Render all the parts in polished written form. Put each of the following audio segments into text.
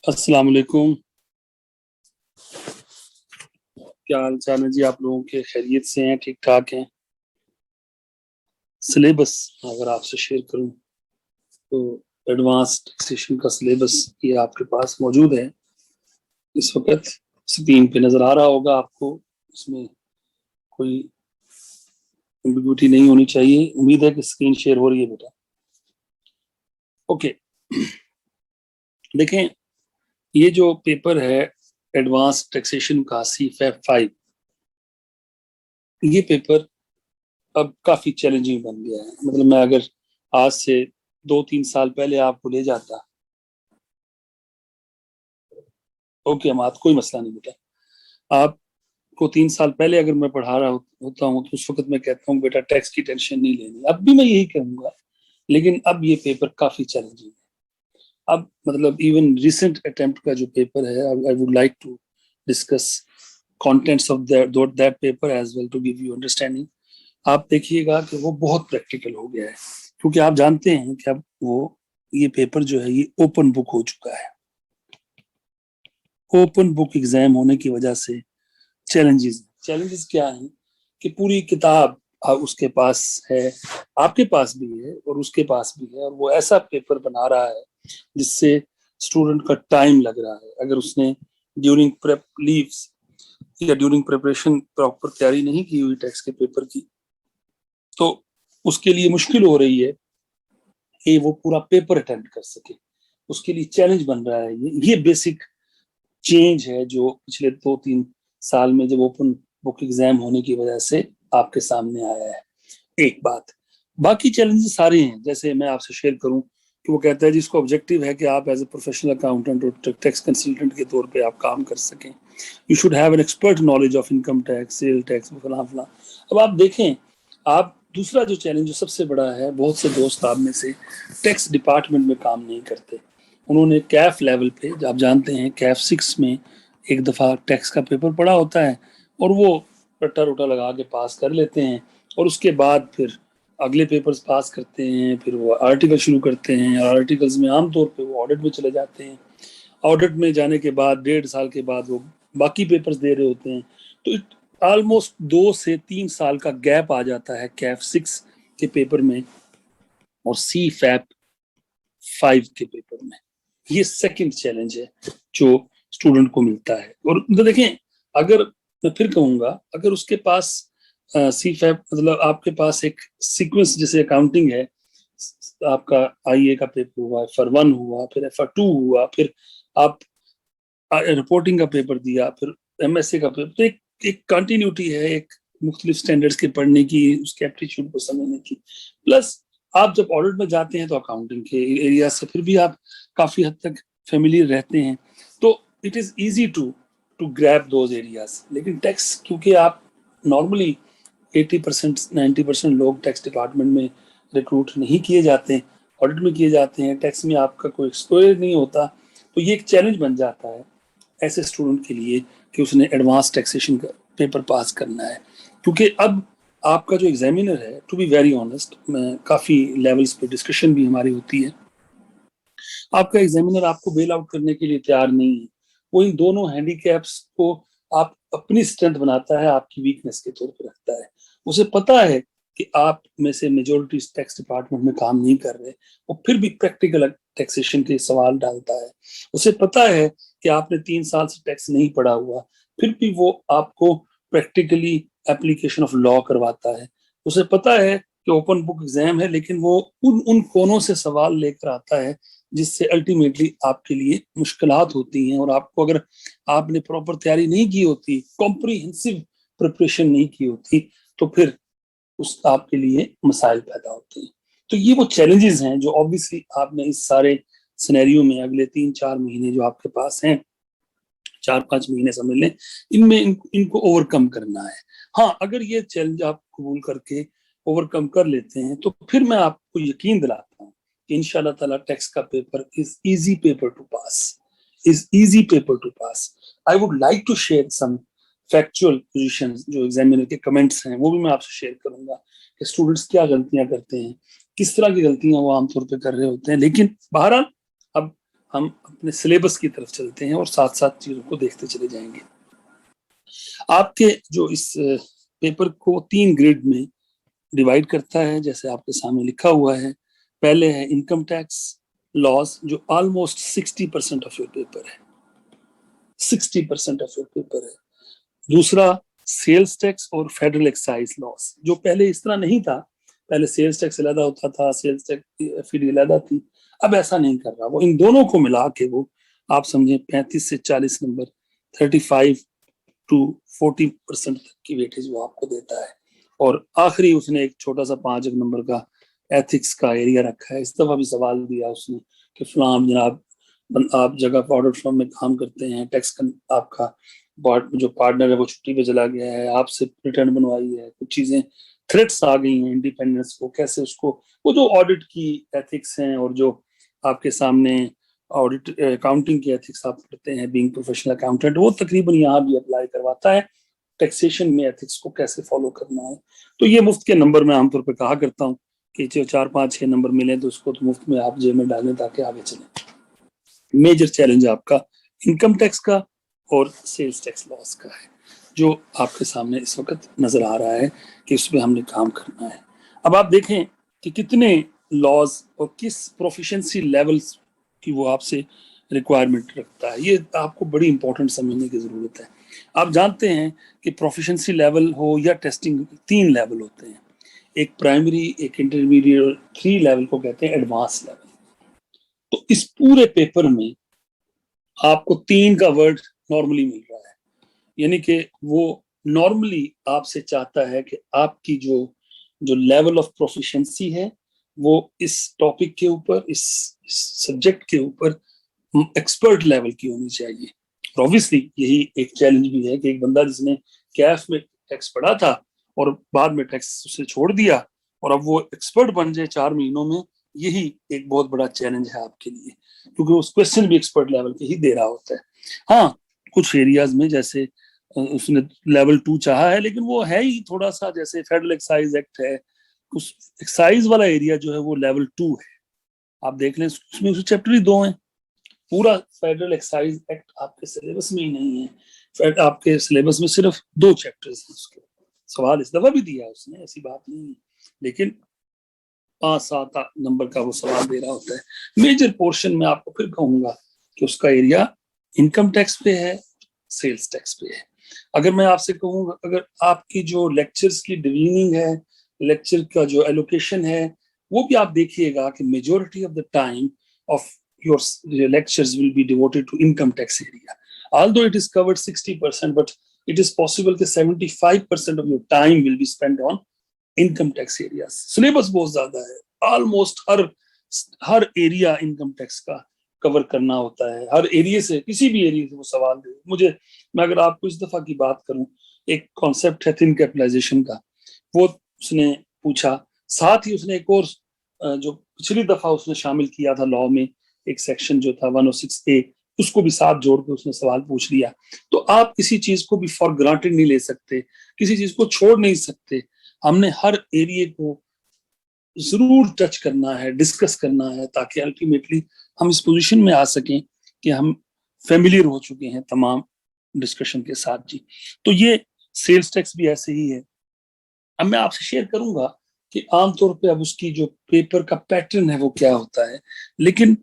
السلام علیکم، کیا حال چال ہے جی؟ آپ لوگوں کے خیریت سے ہیں؟ ٹھیک ٹھاک ہیں؟ سلیبس اگر آپ سے شیئر کروں تو ایڈوانس ٹیکسیشن کا سلیبس یہ آپ کے پاس موجود ہے اس وقت، اسکرین پہ نظر آ رہا ہوگا آپ کو۔ اس میں کوئی ایمبیگوٹی نہیں ہونی چاہیے۔ امید ہے کہ اسکرین شیئر ہو رہی ہے بیٹا؟ اوکے، دیکھیں یہ جو پیپر ہے ایڈوانس ٹیکسیشن کا C-FAB 5، یہ پیپر اب کافی چیلنجنگ بن گیا ہے۔ مطلب میں اگر آج سے 2-3 سال پہلے آپ کو لے جاتا، اوکے اماد کوئی مسئلہ نہیں بیٹا، آپ کو 3 سال پہلے اگر میں پڑھا رہا ہوتا ہوں تو اس وقت میں کہتا ہوں بیٹا ٹیکس کی ٹینشن نہیں لینی، اب بھی میں یہی کہوں گا، لیکن اب یہ پیپر کافی چیلنجنگ ہے۔ اب مطلب ایون ریسنٹ اٹیمپٹ کا جو پیپر ہے، I would like to discuss contents of that paper as well to give you understanding۔ آپ دیکھیے گا کہ وہ بہت پریکٹیکل ہو گیا ہے، کیونکہ آپ جانتے ہیں کہ اب یہ پیپر جو ہے یہ اوپن بک ہو چکا ہے۔ اوپن بک ایگزام ہونے کی وجہ سے چیلنجز کیا ہیں کہ پوری کتاب اس کے پاس ہے، آپ کے پاس بھی ہے اور اس کے پاس بھی ہے، اور وہ ایسا پیپر بنا رہا ہے جس سے اسٹوڈنٹ کا ٹائم لگ رہا ہے۔ اگر اس نے ڈیورنگ پریپ لیوز یا ڈیورنگ پریپریشن پراپر تیاری نہیں کی ہوئی ٹیکس کے پیپر کی، تو اس کے لیے مشکل ہو رہی ہے کہ وہ پورا پیپر اٹینڈ کر سکے۔ اس کے لیے چیلنج بن رہا ہے۔ یہ بیسک چینج ہے جو پچھلے 2-3 سال میں جب اوپن بک ایگزام ہونے کی وجہ سے آپ کے سامنے آیا ہے۔ ایک بات، باقی چیلنجز سارے ہیں، جیسے میں آپ سے شیئر کروں کہ وہ کہتا ہے جس کو آبجیکٹو ہے کہ آپ ایز اے پروفیشنل اکاؤنٹنٹ اور ٹیکس کنسلٹنٹ کے طور پہ آپ کام کر سکیں، you should have an expert knowledge of income tax, sale tax, فلاں فلاں۔ اب آپ دیکھیں، آپ دوسرا جو چیلنج جو سب سے بڑا ہے، بہت سے دوست آپ میں سے ٹیکس ڈپارٹمنٹ میں کام نہیں کرتے، انہوں نے کیف لیول پہ، آپ جانتے ہیں کیف 6 میں ایک دفعہ ٹیکس کا پیپر پڑا ہوتا ہے اور وہ رٹا روٹا لگا کے پاس کر لیتے ہیں، اور اس کے بعد پھر اگلے پیپرز پاس کرتے ہیں، پھر وہ آرٹیکل شروع کرتے ہیں، اور آرٹیکلز میں عام طور پہ وہ آڈٹ میں چلے جاتے ہیں۔ آڈٹ میں جانے کے بعد 1.5 سال کے بعد وہ باقی پیپرز دے رہے ہوتے ہیں، تو آلموسٹ 2 سے 3 سال کا گیپ آ جاتا ہے کیف 6 کے پیپر میں اور C-FAB 5 کے پیپر میں۔ یہ سیکنڈ چیلنج ہے جو اسٹوڈنٹ کو ملتا ہے۔ اور دیکھیں، اگر میں پھر کہوں گا، اگر اس کے پاس C-FAB مطلب آپ کے پاس ایک سیکوینس جیسے اکاؤنٹنگ ہے، آپ کا IA کا پیپر ہوا، FR1 ہوا، پھر FR2 ہوا، پھر آپ رپورٹنگ کا پیپر دیا، پھر MSA کا پیپر، تو ایک کنٹینیوٹی ہے، ایک مختلف سٹینڈرڈز کے پڑھنے کی، اس کے ایپٹیچیوڈ کو سمجھنے کی، پلس آپ جب آڈٹ میں جاتے ہیں تو اکاؤنٹنگ کے ایریا سے پھر بھی آپ کافی حد تک فیملیئر رہتے ہیں، تو it is easy to grab those areas. لیکن ٹیکس کیونکہ آپ نارملی 80% 90% لوگ ٹیکس ڈپارٹمنٹ میں ریکروٹ نہیں کیے جاتے ہیں، آڈٹ میں کیے جاتے ہیں، ٹیکس میں آپ کا کوئی ایکسپوئر نہیں ہوتا، تو یہ ایک چیلنج بن جاتا ہے ایسے اسٹوڈنٹ کے لیے کہ اس نے ایڈوانس ٹیکسیشن کا پیپر پاس کرنا ہے۔ کیونکہ اب آپ کا جو ایگزامینر ہے، ٹو بی ویری آنیسٹ، میں کافی لیولز پہ ڈسکشن بھی ہماری ہوتی ہے، آپ کا ایگزامینر آپ کو بیل آؤٹ کرنے کے لیے تیار نہیں ہے، وہ ان دونوں ہینڈی کیپس کو آپ اپنی اسٹرینتھ بناتا ہے، آپ کی ویکنس کے طور پہ رکھتا ہے۔ اسے پتا ہے کہ آپ میں سے میجورٹی ٹیکس ڈپارٹمنٹ میں کام نہیں کر رہے، وہ پھر بھی پریکٹیکل ٹیکسیشن کے سوال ڈالتا ہے۔ اسے پتا ہے کہ آپ نے 3 سال سے ٹیکس نہیں پڑھا ہوا، پھر بھی وہ آپ کو پریکٹیکلی اپلیکیشن آف لا کرواتا ہے۔ اسے پتا ہے کہ اوپن بک ایگزام ہے، لیکن وہ ان کونوں سے سوال لے کر آتا ہے جس سے الٹیمیٹلی آپ کے لیے مشکلات ہوتی ہیں، اور آپ کو اگر آپ نے پراپر تیاری نہیں کی ہوتی، کمپریہنسو پریپریشن نہیں کی ہوتی، تو پھر آپ کے لیے مسائل پیدا ہوتے ہیں۔ تو یہ وہ چیلنجز ہیں جو آبویسلی آپ نے اس سارے سینیریو میں اگلے 3-4 مہینے جو آپ کے پاس ہیں، 4-5 مہینے سمجھ لیں، ان میں ان کو اوور کم کرنا ہے۔ ہاں، اگر یہ چیلنج آپ قبول کر کے اوور کم کر لیتے ہیں تو پھر میں آپ کو یقین دلاتا ہوں کہ انشاءاللہ تعالیٰ ٹیکس کا paper is easy paper to pass. I would like to share some factual positions, جو ایگزامینر کے کمنٹس ہیں وہ بھی میں آپ سے شیئر کروں گا کہ اسٹوڈنٹس کیا غلطیاں کرتے ہیں، کس طرح کی غلطیاں وہ عام طور پہ کر رہے ہوتے ہیں۔ لیکن بہرحال اب ہم اپنے سلیبس کی طرف چلتے ہیں اور ساتھ ساتھ چیزوں کو دیکھتے چلے جائیں گے. آپ کے جو اس پیپر کو 3 گریڈ میں ڈیوائڈ کرتا ہے جیسے آپ کے سامنے لکھا ہوا ہے. پہلے ہے انکم ٹیکس لاس جو آلموسٹ 60% آف یور پیپر ہے, 60% آف یور پیپر ہے. دوسرا سیلز ٹیکس اور فیڈرل ایکسائز لاس جو پہلے اس طرح نہیں تھا, پہلے سیلز ٹیکس علیحدہ ہوتا تھا, سیلز ٹیکس فی علیحدہ تھی, اب ایسا نہیں کر رہا. وہ ان دونوں کو ملا کے وہ آپ سمجھیں 35 سے 40 نمبر 35 to 40% کی ویٹیج وہ آپ کو دیتا ہے. اور آخری اس نے ایک چھوٹا سا 5 نمبر کا ایتھکس کا ایریا رکھا ہے. اس دفعہ بھی سوال دیا اس نے کہ فلاں جناب آپ جگہ آڈٹ فرم میں کام کرتے ہیں, ٹیکس آپ کا جو پارٹنر ہے وہ چھٹی پہ چلا گیا ہے, آپ سے ریٹرن بنوائی ہے, کچھ چیزیں تھریٹس آ گئی ہیں انڈیپینڈنس کو, کیسے اس کو وہ جو آڈٹ کی ایتھکس ہیں اور جو آپ کے سامنے آڈٹ اکاؤنٹنگ کی ایتھکس آپ پڑھتے ہیں بینگ پروفیشنل اکاؤنٹنٹ, وہ تقریباً یہاں بھی اپلائی کرواتا ہے ٹیکسیشن میں ایتھکس کو کیسے فالو کرنا ہے. تو یہ مفت کے نمبر میں عام طور پہ کہا کرتا ہوں کہ 4 5 6 نمبر ملیں تو اس کو تو مفت میں آپ جیب میں ڈالیں تاکہ آگے چلیں. میجر چیلنج آپ کا انکم ٹیکس کا اور سیلز ٹیکس لاس کا ہے جو آپ کے سامنے اس وقت نظر آ رہا ہے کہ اس پہ ہم نے کام کرنا ہے. اب آپ دیکھیں کہ کتنے لاز اور کس پروفیشنسی لیولز کی وہ آپ سے ریکوائرمنٹ رکھتا ہے, یہ آپ کو بڑی امپورٹنٹ سمجھنے کی ضرورت ہے. آپ جانتے ہیں کہ پروفیشنسی لیول ہو یا ٹیسٹنگ 3 لیول ہوتے ہیں, ایک پرائمری, ایک انٹرمیڈیٹ اور 3 لیول کو کہتے ہیں ایڈوانس لیول. تو اس پورے پیپر میں آپ کو 3 کا ورڈ نارملی مل رہا ہے, یعنی کہ وہ نارملی آپ سے چاہتا ہے کہ آپ کی جو لیول آف پروفیشنسی ہے وہ اس ٹاپک کے اوپر, اس سبجیکٹ کے اوپر ایکسپرٹ لیول کی ہونی چاہیے. اور obviously یہی ایک چیلنج بھی ہے کہ ایک بندہ جس نے کیف میں ٹیکس پڑھا تھا اور بعد میں ٹیکس اسے چھوڑ دیا اور اب وہ ایکسپرٹ بن جائے 4 مہینوں میں, یہی ایک بہت بڑا چیلنج ہے آپ کے لیے, کیونکہ اس کوشچن بھی ایکسپرٹ لیول کے ہی دے رہا ہوتا ہے. ہاں کچھ ایریاز میں جیسے اس نے لیول 2 چاہا ہے, لیکن وہ ہے ہی تھوڑا سا جیسے فیڈرل ایکسائز ایکٹ ہے, اس ایکسائز والا ایریا جو ہے وہ لیول 2 ہے. آپ دیکھ لیں اس میں چیپٹر ہی 2 ہیں, پورا فیڈرل ایکسائز ایکٹ آپ کے سلیبس میں ہی نہیں ہے. آپ کے سلیبس میں صرف 2 چیپٹرز ہیں. اس کے سوال اس دفعہ بھی دیا اس نے, ایسی بات نہیں ہے, لیکن 5 7 نمبر کا وہ سوال دے رہا ہوتا ہے. میجر پورشن میں آپ کو پھر کہوں گا کہ اس کا ایریا انکم ٹیکس پہ ہے, سیلز ٹیکس پہ ہے. اگر میں آپ سے کہوں گا, اگر آپ کی جو لیکچرز کی ڈیویننگ ہے, لیکچر کا جو ایلوکیشن ہے, وہ بھی آپ دیکھیے گا کہ majority of the time of your lectures will be devoted to income tax area. Although it is covered 60%, but it is possible that 75% of your time will be spent on income tax areas. Syllabus بہت زیادہ ہے, almost ہر area income tax کا کور کرنا ہوتا ہے. ہر area سے, کسی بھی ایریا سے وہ سوال دے. میں اگر آپ کو اس دفعہ کی بات کروں, ایک کانسیپٹ ہے تھن کیپٹلائزیشن کا, وہ اس نے پوچھا. ساتھ ہی اس نے ایک اور جو پچھلی دفعہ اس نے شامل کیا تھا لاء میں, ایک سیکشن جو تھا 106A, اس کو بھی ساتھ جوڑ کے اس نے سوال پوچھ لیا. تو آپ کسی چیز کو بھی فار گرانٹڈ نہیں لے سکتے, کسی چیز کو چھوڑ نہیں سکتے. ہم نے ہر ایریے کو ضرور ٹچ کرنا ہے, ڈسکس کرنا ہے, تاکہ الٹیمیٹلی ہم اس پوزیشن میں آ سکیں کہ ہم فیملیئر ہو چکے ہیں تمام ڈسکشن کے ساتھ. جی تو یہ سیلز ٹیکس بھی ایسے ہی ہے. اب میں آپ سے شیئر کروں گا کہ عام طور پہ اب اس کی جو پیپر کا پیٹرن ہے وہ کیا ہوتا ہے, لیکن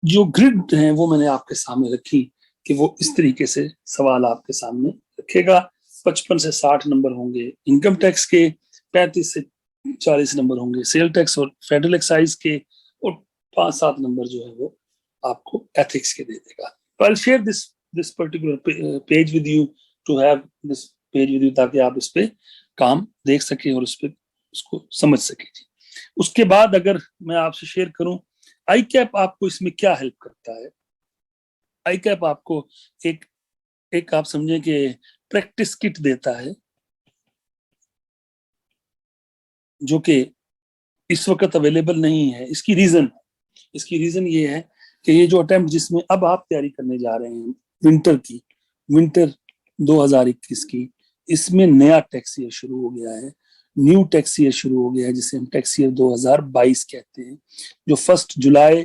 جو گریڈ ہیں وہ میں نے آپ کے سامنے رکھی کہ وہ اس طریقے سے سوال آپ کے سامنے رکھے گا. 55 سے 60 نمبر ہوں گے انکم ٹیکس کے, 35 سے 40 نمبر ہوں گے سیل ٹیکس اور فیڈرل ایکسائز کے, اور 5 7 نمبر جو ہے وہ آپ کو ایتھکس کے دے دے گا. I'll share this particular page with you to have this page with you تاکہ آپ اس پہ کام دیکھ سکیں اور اس کو سمجھ سکیں. جی اس کے بعد اگر میں آپ سے شیئر کروں, آئی کیپ آپ کو اس میں کیا ہیلپ کرتا ہے. آئی کیپ آپ کو ایک آپ سمجھیں کہ پریکٹس کٹ دیتا ہے, جو کہ اس وقت اویلیبل نہیں ہے. اس کی ریزن یہ ہے کہ یہ جو اٹیمپٹ جس میں اب آپ تیاری کرنے جا رہے ہیں ونٹر 2021 کی, اس میں نیا ٹیکس ایئر شروع ہو گیا ہے, نیو ٹیکس ایئر شروع ہو گیا ہے, جسے ہم ٹیکس ایئر 2022 کہتے ہیں, جو 1 جولائی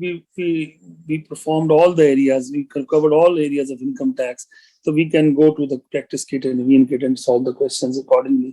we performed all the areas, we covered all areas of income tax, so we can go to the practice kit and revision kit and solve the questions accordingly.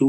to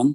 1।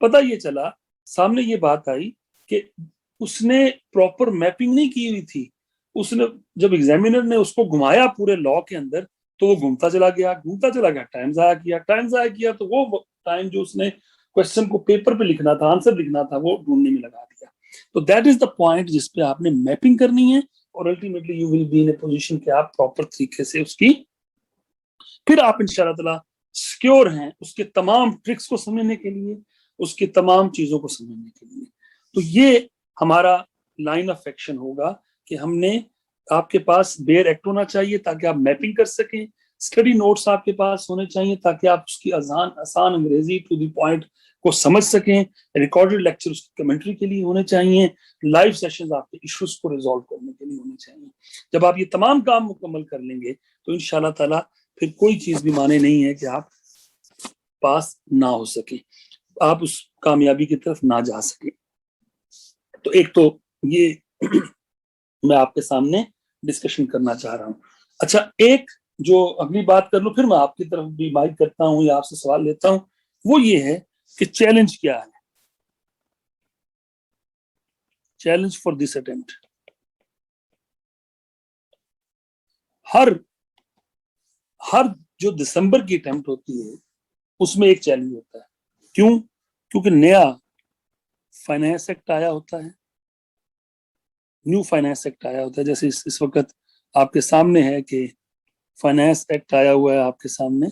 پتہ یہ چلا, سامنے یہ بات آئی کہ اس نے پراپر میپنگ نہیں کی ہوئی تھی. اس نے جب ایگزامینر نے اس کو گھمایا پورے لا کے اندر تو وہ گھومتا چلا گیا, ٹائم ضائع کیا تو وہ ٹائم جو اس نے کوشچن کو پیپر پہ لکھنا تھا, آنسر لکھنا تھا, وہ ڈھونڈنے میں لگا دیا. تو دیٹ از دا پوائنٹ جس پہ آپ نے میپنگ کرنی ہے, اور ultimately you will be in a position کہ آپ پراپر طریقے سے اس کی, پھر آپ انشاءاللہ تعالی سیکیور ہیں اس کے تمام ٹرکس کو سمجھنے کے لیے, اس کے تمام چیزوں کو سمجھنے کے لیے. تو یہ ہمارا لائن آف ایکشن ہوگا کہ ہم نے, آپ کے پاس بیر ایکٹ ہونا چاہیے تاکہ آپ میپنگ کر سکیں, اسٹڈی نوٹس آپ کے پاس ہونے چاہیے تاکہ آپ اس کی آسان انگریزی ٹو دی پوائنٹ کو سمجھ سکیں, ریکارڈڈ لیکچر اس کی کمنٹری کے لیے ہونے چاہیے, لائیو سیشنز آپ کے ایشوز کو ریزالو کرنے کے لیے ہونے چاہیے. جب آپ یہ تمام کام مکمل کر لیں گے تو انشاءاللہ تعالی پھر کوئی چیز بھی مانے نہیں ہے کہ آپ پاس نہ ہو سکیں, آپ اس کامیابی کی طرف نہ جا سکیں. تو ایک تو یہ میں آپ کے سامنے ڈسکشن کرنا چاہ رہا ہوں. اچھا, ایک جو اگلی بات کر لوں, پھر میں آپ کی طرف بھی بات کرتا ہوں یا آپ سے سوال لیتا ہوں, وہ یہ ہے کہ چیلنج کیا ہے, چیلنج فار دس اٹمپٹ. ہر جو دسمبر کی اٹمپٹ ہوتی ہے اس میں ایک چیلنج ہوتا ہے. کیوں؟ کیونکہ نیا فائنانس ایکٹ آیا ہوتا ہے, نیو فائنانس ایکٹ آیا ہوتا ہے. جیسے اس وقت آپ کے سامنے ہے کہ فائنانس ایکٹ آیا ہوا ہے آپ کے سامنے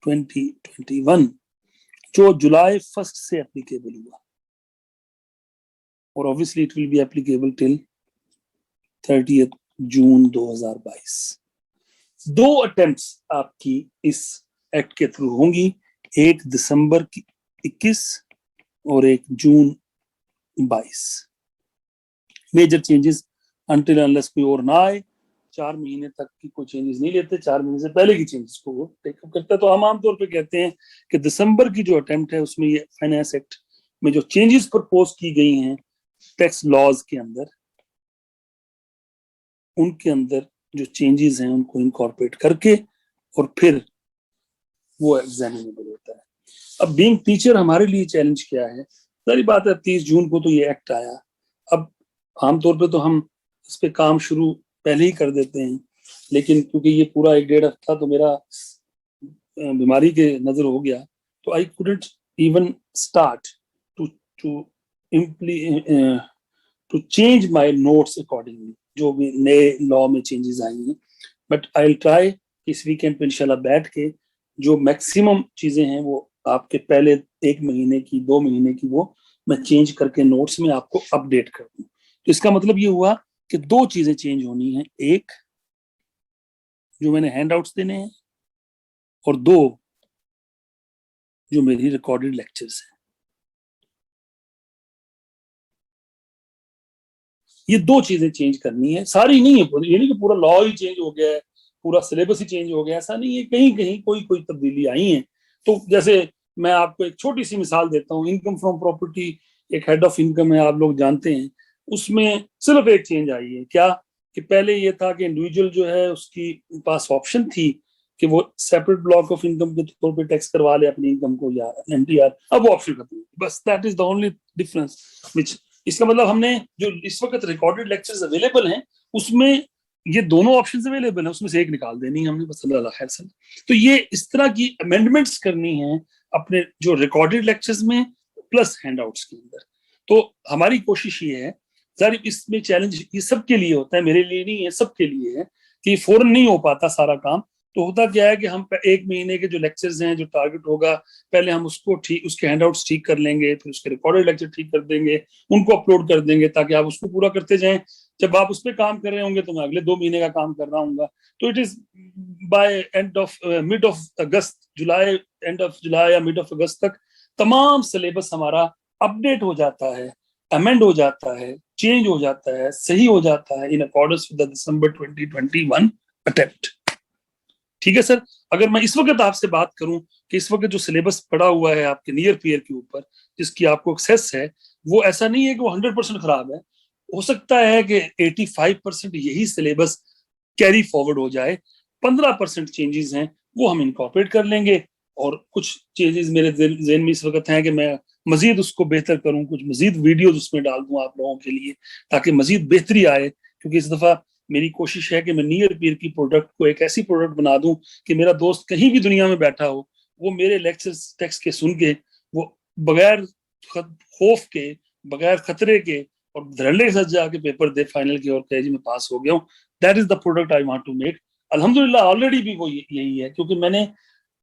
2021 جو جولائی 1 سے اپلیکیبل ہوا, اور obviously it will be applicable till 30th June 2022. 2 attempts آپ کی اس ایکٹ کے تھرو ہوں گی, ایک دسمبر 21 اور ایک جون 22. میجر چینجز انٹل انلیس کوئی اور نہ آئے, 4 مہینے تک کی کوئی چینجز نہیں لیتے, 4 مہینے سے پہلے کی چینجز کو وہ ٹیک اپ کرتا ہے. تو ہم عام طور پہ کہتے ہیں کہ دسمبر کی جو اٹمپٹ ہے اس میں یہ فائنانس ایکٹ میں جو چینجز پرپوز کی گئی ہیں ٹیکس لاز کے اندر, ان کے اندر جو چینجز ہیں ان کو انکارپوریٹ کر کے اور پھر وہ ایگزامینیبل ہوتا ہے. اب بینگ ٹیچر ہمارے لیے چیلنج کیا ہے؟ ظاہری بات ہے 30 جون کو تو یہ ایکٹ آیا. اب عام طور پہ تو ہم اس پہ کام شروع پہلے ہی کر دیتے ہیں, لیکن کیونکہ یہ پورا 1.5 ہفتہ تو میرا بیماری کے نظر ہو گیا, تو آئی couldn't even start to change my notes accordingly, جو بھی نئے لا میں چینجز آئی ہیں. بٹ آئی ول ٹرائی اس ویکینڈ پہ انشاءاللہ بیٹھ کے جو میکسیمم چیزیں ہیں وہ آپ کے پہلے 1 مہینے کی 2 مہینے کی وہ میں چینج کر کے نوٹس میں آپ کو اپڈیٹ کر دوں. تو اس کا مطلب یہ ہوا کہ 2 چیزیں چینج ہونی ہیں, ایک جو میں نے ہینڈ آؤٹس دینے ہیں, اور 2 جو میری ریکارڈڈ لیکچرز ہیں. یہ 2 چیزیں چینج کرنی ہے, ساری نہیں ہے, یہ نہیں کہ پورا لا ہی چینج ہو گیا ہے, پورا سلیبس ہی چینج ہو گیا, ایسا نہیں ہے. کہیں کہیں کوئی تبدیلی آئی ہیں. تو جیسے میں آپ کو ایک چھوٹی سی مثال دیتا ہوں, انکم فرام پراپرٹی ایک ہیڈ آف انکم ہے, آپ لوگ جانتے ہیں. اس میں صرف ایک چینج آئی ہے, کیا کہ پہلے یہ تھا کہ انڈیویجول جو ہے اس کی پاس آپشن تھی کہ وہ سیپریٹ بلاک آف انکم کے طور پہ ٹیکس کروا لے اپنی انکم کو یا NTR, اب وہ آپشن ختم. بس that is the only difference. اس کا مطلب ہم نے جو اس وقت ریکارڈڈ لیکچرز اویلیبل ہیں اس میں یہ دونوں آپشنز اویلیبل ہیں, اس میں سے ایک نکال دینی ہے ہم نے, بس اللہ خیر سے. تو یہ اس طرح کی امینڈمنٹس کرنی ہیں اپنے جو ریکارڈڈ لیکچرز میں پلس ہینڈ آؤٹس کے اندر. تو ہماری کوشش یہ ہے, ظاہر اس میں چیلنج یہ سب کے لیے ہوتا ہے, میرے لیے نہیں ہے, سب کے لیے ہے کہ یہ فوراً نہیں ہو پاتا سارا کام. تو ہوتا کیا ہے کہ ہم 1 مہینے کے جو لیکچرز ہیں جو ٹارگٹ ہوگا, پہلے ہم اس کو اس کے ہینڈ آؤٹس ٹھیک کر لیں گے, پھر اس کے ریکارڈڈ لیکچر ٹھیک کر دیں گے, ان کو اپلوڈ کر دیں گے تاکہ آپ اس کو پورا کرتے جائیں. جب آپ اس پہ کام کر رہے ہوں گے تو میں اگلے 2 مہینے کا کام کر رہا ہوں گا. تو it is by mid of August, July, and of July یا مڈ آف اگست تک تمام سلیبس ہمارا اپڈیٹ ہو جاتا ہے, امینڈ ہو جاتا ہے, چینج ہو جاتا ہے, صحیح ہو جاتا ہے in accordance with December 2021 attempt. ٹھیک ہے سر. اگر میں اس وقت آپ سے بات کروں کہ اس وقت جو سلیبس پڑا ہوا ہے آپ کے نیئر پیئر کے اوپر جس کی آپ کو ایکسیس ہے, وہ ایسا نہیں ہے کہ وہ 100% خراب ہے. ہو سکتا ہے کہ 85% یہی سلیبس کیری فارورڈ ہو جائے, 15% چینجز ہیں وہ ہم انکارپوریٹ کر لیں گے, اور کچھ چیزز میرے ذہن میں اس وقت ہیں کہ میں مزید اس کو بہتر کروں, کچھ مزید ویڈیوز اس میں ڈال دوں آپ لوگوں کے لیے تاکہ مزید بہتری آئے, کیونکہ اس دفعہ میری کوشش ہے کہ میں نیئر پیر کی پروڈکٹ کو ایک ایسی پروڈکٹ بنا دوں کہ میرا دوست کہیں بھی دنیا میں بیٹھا ہو, وہ میرے لیکچرز ٹیکسٹ کے سن کے وہ بغیر خوف کے, بغیر خطرے کے اور دھڑلے کے ساتھ جا کے پیپر دے فائنل کے اور کہے جی میں پاس ہو گیا ہوں. That is the product I want to make. الحمدللہ آلریڈی بھی وہ یہی ہے, کیونکہ میں نے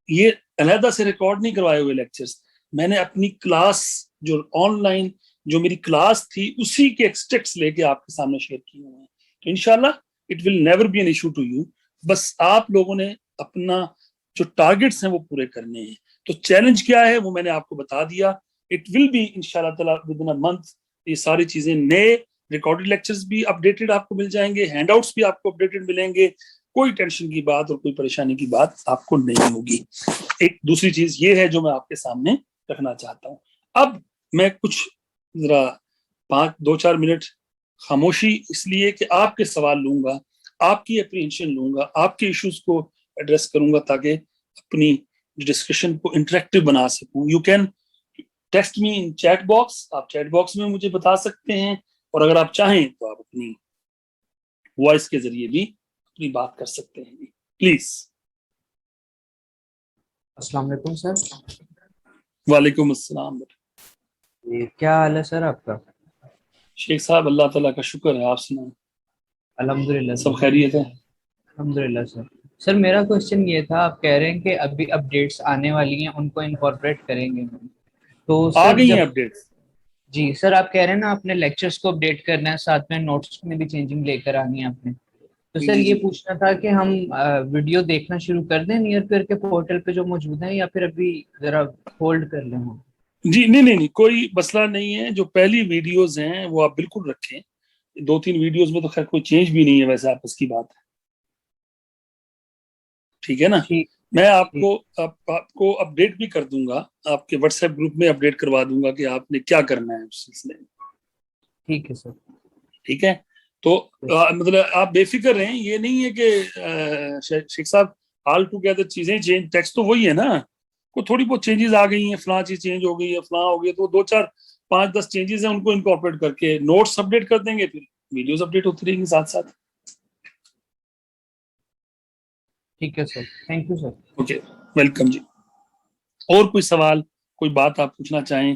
یہ علیحدہ سے ریکارڈ نہیں کروائے ہوئے لیکچرز, میں نے اپنی کلاس جو آن لائن جو میری کلاس تھی اسی کے ایکسٹریکٹس لے کے آپ کے سامنے شیئر کیے ہوئے ہیں. تو انشاءاللہ it will never be an issue to you. بس آپ لوگوں نے اپنا جو ٹارگٹس ہیں وہ پورے کرنے ہیں. تو چیلنج کیا ہے وہ میں نے آپ کو بتا دیا. اٹ ول بی انشاءاللہ تعالی ود ان اے منتھ یہ ساری چیزیں, نئے ریکارڈڈ لیکچرز بھی اپڈیٹڈ آپ کو مل جائیں گے, ہینڈ آؤٹس بھی آپ کو اپڈیٹڈ ملیں گے. کوئی ٹینشن کی بات اور کوئی پریشانی کی بات آپ کو نہیں ہوگی. ایک دوسری چیز یہ ہے جو میں آپ کے سامنے رکھنا چاہتا ہوں. اب میں کچھ ذرا 2-4 منٹ خاموشی اس لیے کہ آپ کے سوال لوں گا, آپ کی اپریہنشن لوں گا, آپ کے ایشوز کو ایڈریس کروں گا تاکہ اپنی ڈسکشن کو انٹریکٹیو بنا سکوں. You can text me in chat box, آپ چیٹ باکس میں مجھے بتا سکتے ہیں, اور اگر آپ چاہیں تو آپ اپنی وائس کے ذریعے بھی اپنی بات کر سکتے ہیں. پلیز. السلام علیکم سر. وعلیکم السلام. کیا حال ہے سر آپ کا؟ شیخ صاحب اللہ تعالیٰ کا شکر ہے, آپ سنائیں. الحمدللہ سب خیریت ہے؟ الحمدللہ سر. سر میرا کوشچن یہ تھا, آپ کہہ رہے ہیں کہ ابھی اپڈیٹس آنے والی ہیں ان کو انکارپوریٹ کریں گے, تو آ سر گئی ہیں جب اپڈیٹس. جی سر آپ کہہ رہے ہیں نا اپنے لیکچرز کو اپڈیٹ کرنا ہے, ساتھ میں نوٹس میں بھی چینجنگ لے کر آنی ہے آپ نے, تو سر جی یہ جی پوچھنا تھا کہ ہم ویڈیو دیکھنا شروع کر دیں نیئر پیئر کے پورٹل پہ جو موجود ہیں, یا پھر ابھی ذرا ہولڈ کر لیں ہم؟ جی نہیں, کوئی مسئلہ نہیں ہے. جو پہلی ویڈیوز ہیں وہ آپ بالکل رکھیں. 2-3 ویڈیوز میں تو خیر کوئی چینج بھی نہیں ہے, ویسے آپس کی بات ہے. ٹھیک ہے نا. ٹھیک میں آپ ٹھیک کو اپڈیٹ بھی کر دوں گا, آپ کے واٹس ایپ گروپ میں اپڈیٹ کروا دوں گا کہ آپ نے کیا کرنا ہے اس سلسلے میں. ٹھیک ہے سر. ٹھیک ہے. تو مطلب آپ بے فکر رہیں, یہ نہیں ہے کہ شیخ صاحب آل ٹوگیدر چیزیں چینج, ٹیکسٹ تو وہی ہے نا, کو تھوڑی بہت چینجز آ گئی ہیں, فلاں چیز چینج ہو گئی ہے, فلاں ہو گئی, تو 2-4-5-10 چینجز ہیں, ان کو انکارپوریٹ کر کے نوٹس اپڈیٹ کر دیں گے, پھر ویڈیوز اپڈیٹ ہوتی رہیں گی ساتھ ساتھ. ٹھیک ہے sir, thank you sir. Okay, welcome جی. اور کوئی سوال, کوئی بات آپ پوچھنا چاہیں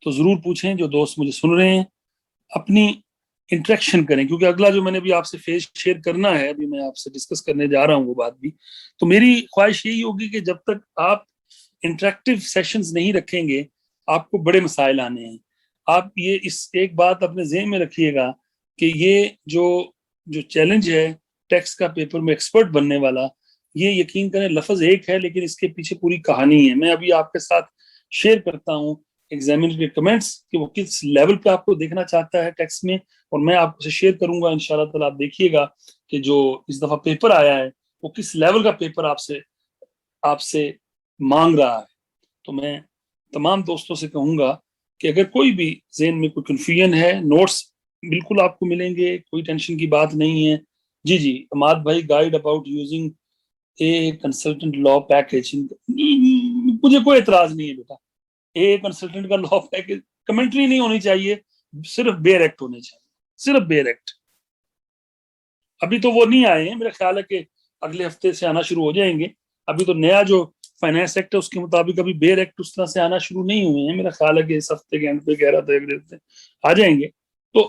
تو ضرور پوچھیں. جو دوست مجھے سن رہے ہیں اپنی انٹریکشن کریں, کیونکہ اگلا جو میں نے بھی آپ سے فیس شیئر کرنا ہے, ابھی میں آپ سے ڈسکس کرنے جا رہا ہوں وہ بات بھی. تو میری خواہش یہی ہوگی کہ جب تک آپ انٹریکٹیو سیشنز نہیں رکھیں گے آپ کو بڑے مسائل آنے ہیں. آپ یہ اس ایک بات اپنے ذہن میں رکھیے گا کہ یہ جو چیلنج ہے ٹیکسٹ کا پیپر میں ایکسپرٹ بننے والا, یہ یقین کریں لفظ ایک ہے لیکن اس کے پیچھے پوری کہانی ہے. میں ابھی آپ کے ساتھ شیئر کرتا ہوں ایگزامینر کے کمنٹس کہ وہ کس لیول پہ آپ کو دیکھنا چاہتا ہے ٹیکسٹ میں, اور میں آپ سے شیئر کروں گا انشاءاللہ تعالی. آپ دیکھیے گا کہ جو اس دفعہ پیپر آیا ہے وہ کس لیول کا پیپر آپ سے مانگ رہا ہے. تو میں تمام دوستوں سے کہوں گا کہ اگر کوئی بھی ذہن میں کوئی کنفیوژن ہے, نوٹس بالکل آپ کو ملیں گے, کوئی ٹینشن کی بات نہیں ہے. جی اماد بھائی, guide about using a consultant law package, مجھے کوئی اعتراض نہیں ہے بیٹا. اے کنسلٹنٹ کا لا پیکیج کمنٹری نہیں ہونی چاہیے, صرف بیر ایکٹ ہونے چاہیے, صرف بیر ایکٹ. ابھی تو وہ نہیں آئے ہیں, میرا خیال ہے کہ اگلے ہفتے سے آنا شروع ہو جائیں گے. ابھی تو نیا جو فائنانس ایکٹ ہے اس کے مطابق ابھی بیر ایکٹ اس طرح سے آنا شروع نہیں ہوئے ہیں. میرا خیال ہے کہ اس ہفتے کے اینڈ پہ کہہ رہا تھا اگلے ہفتے آ جائیں گے. تو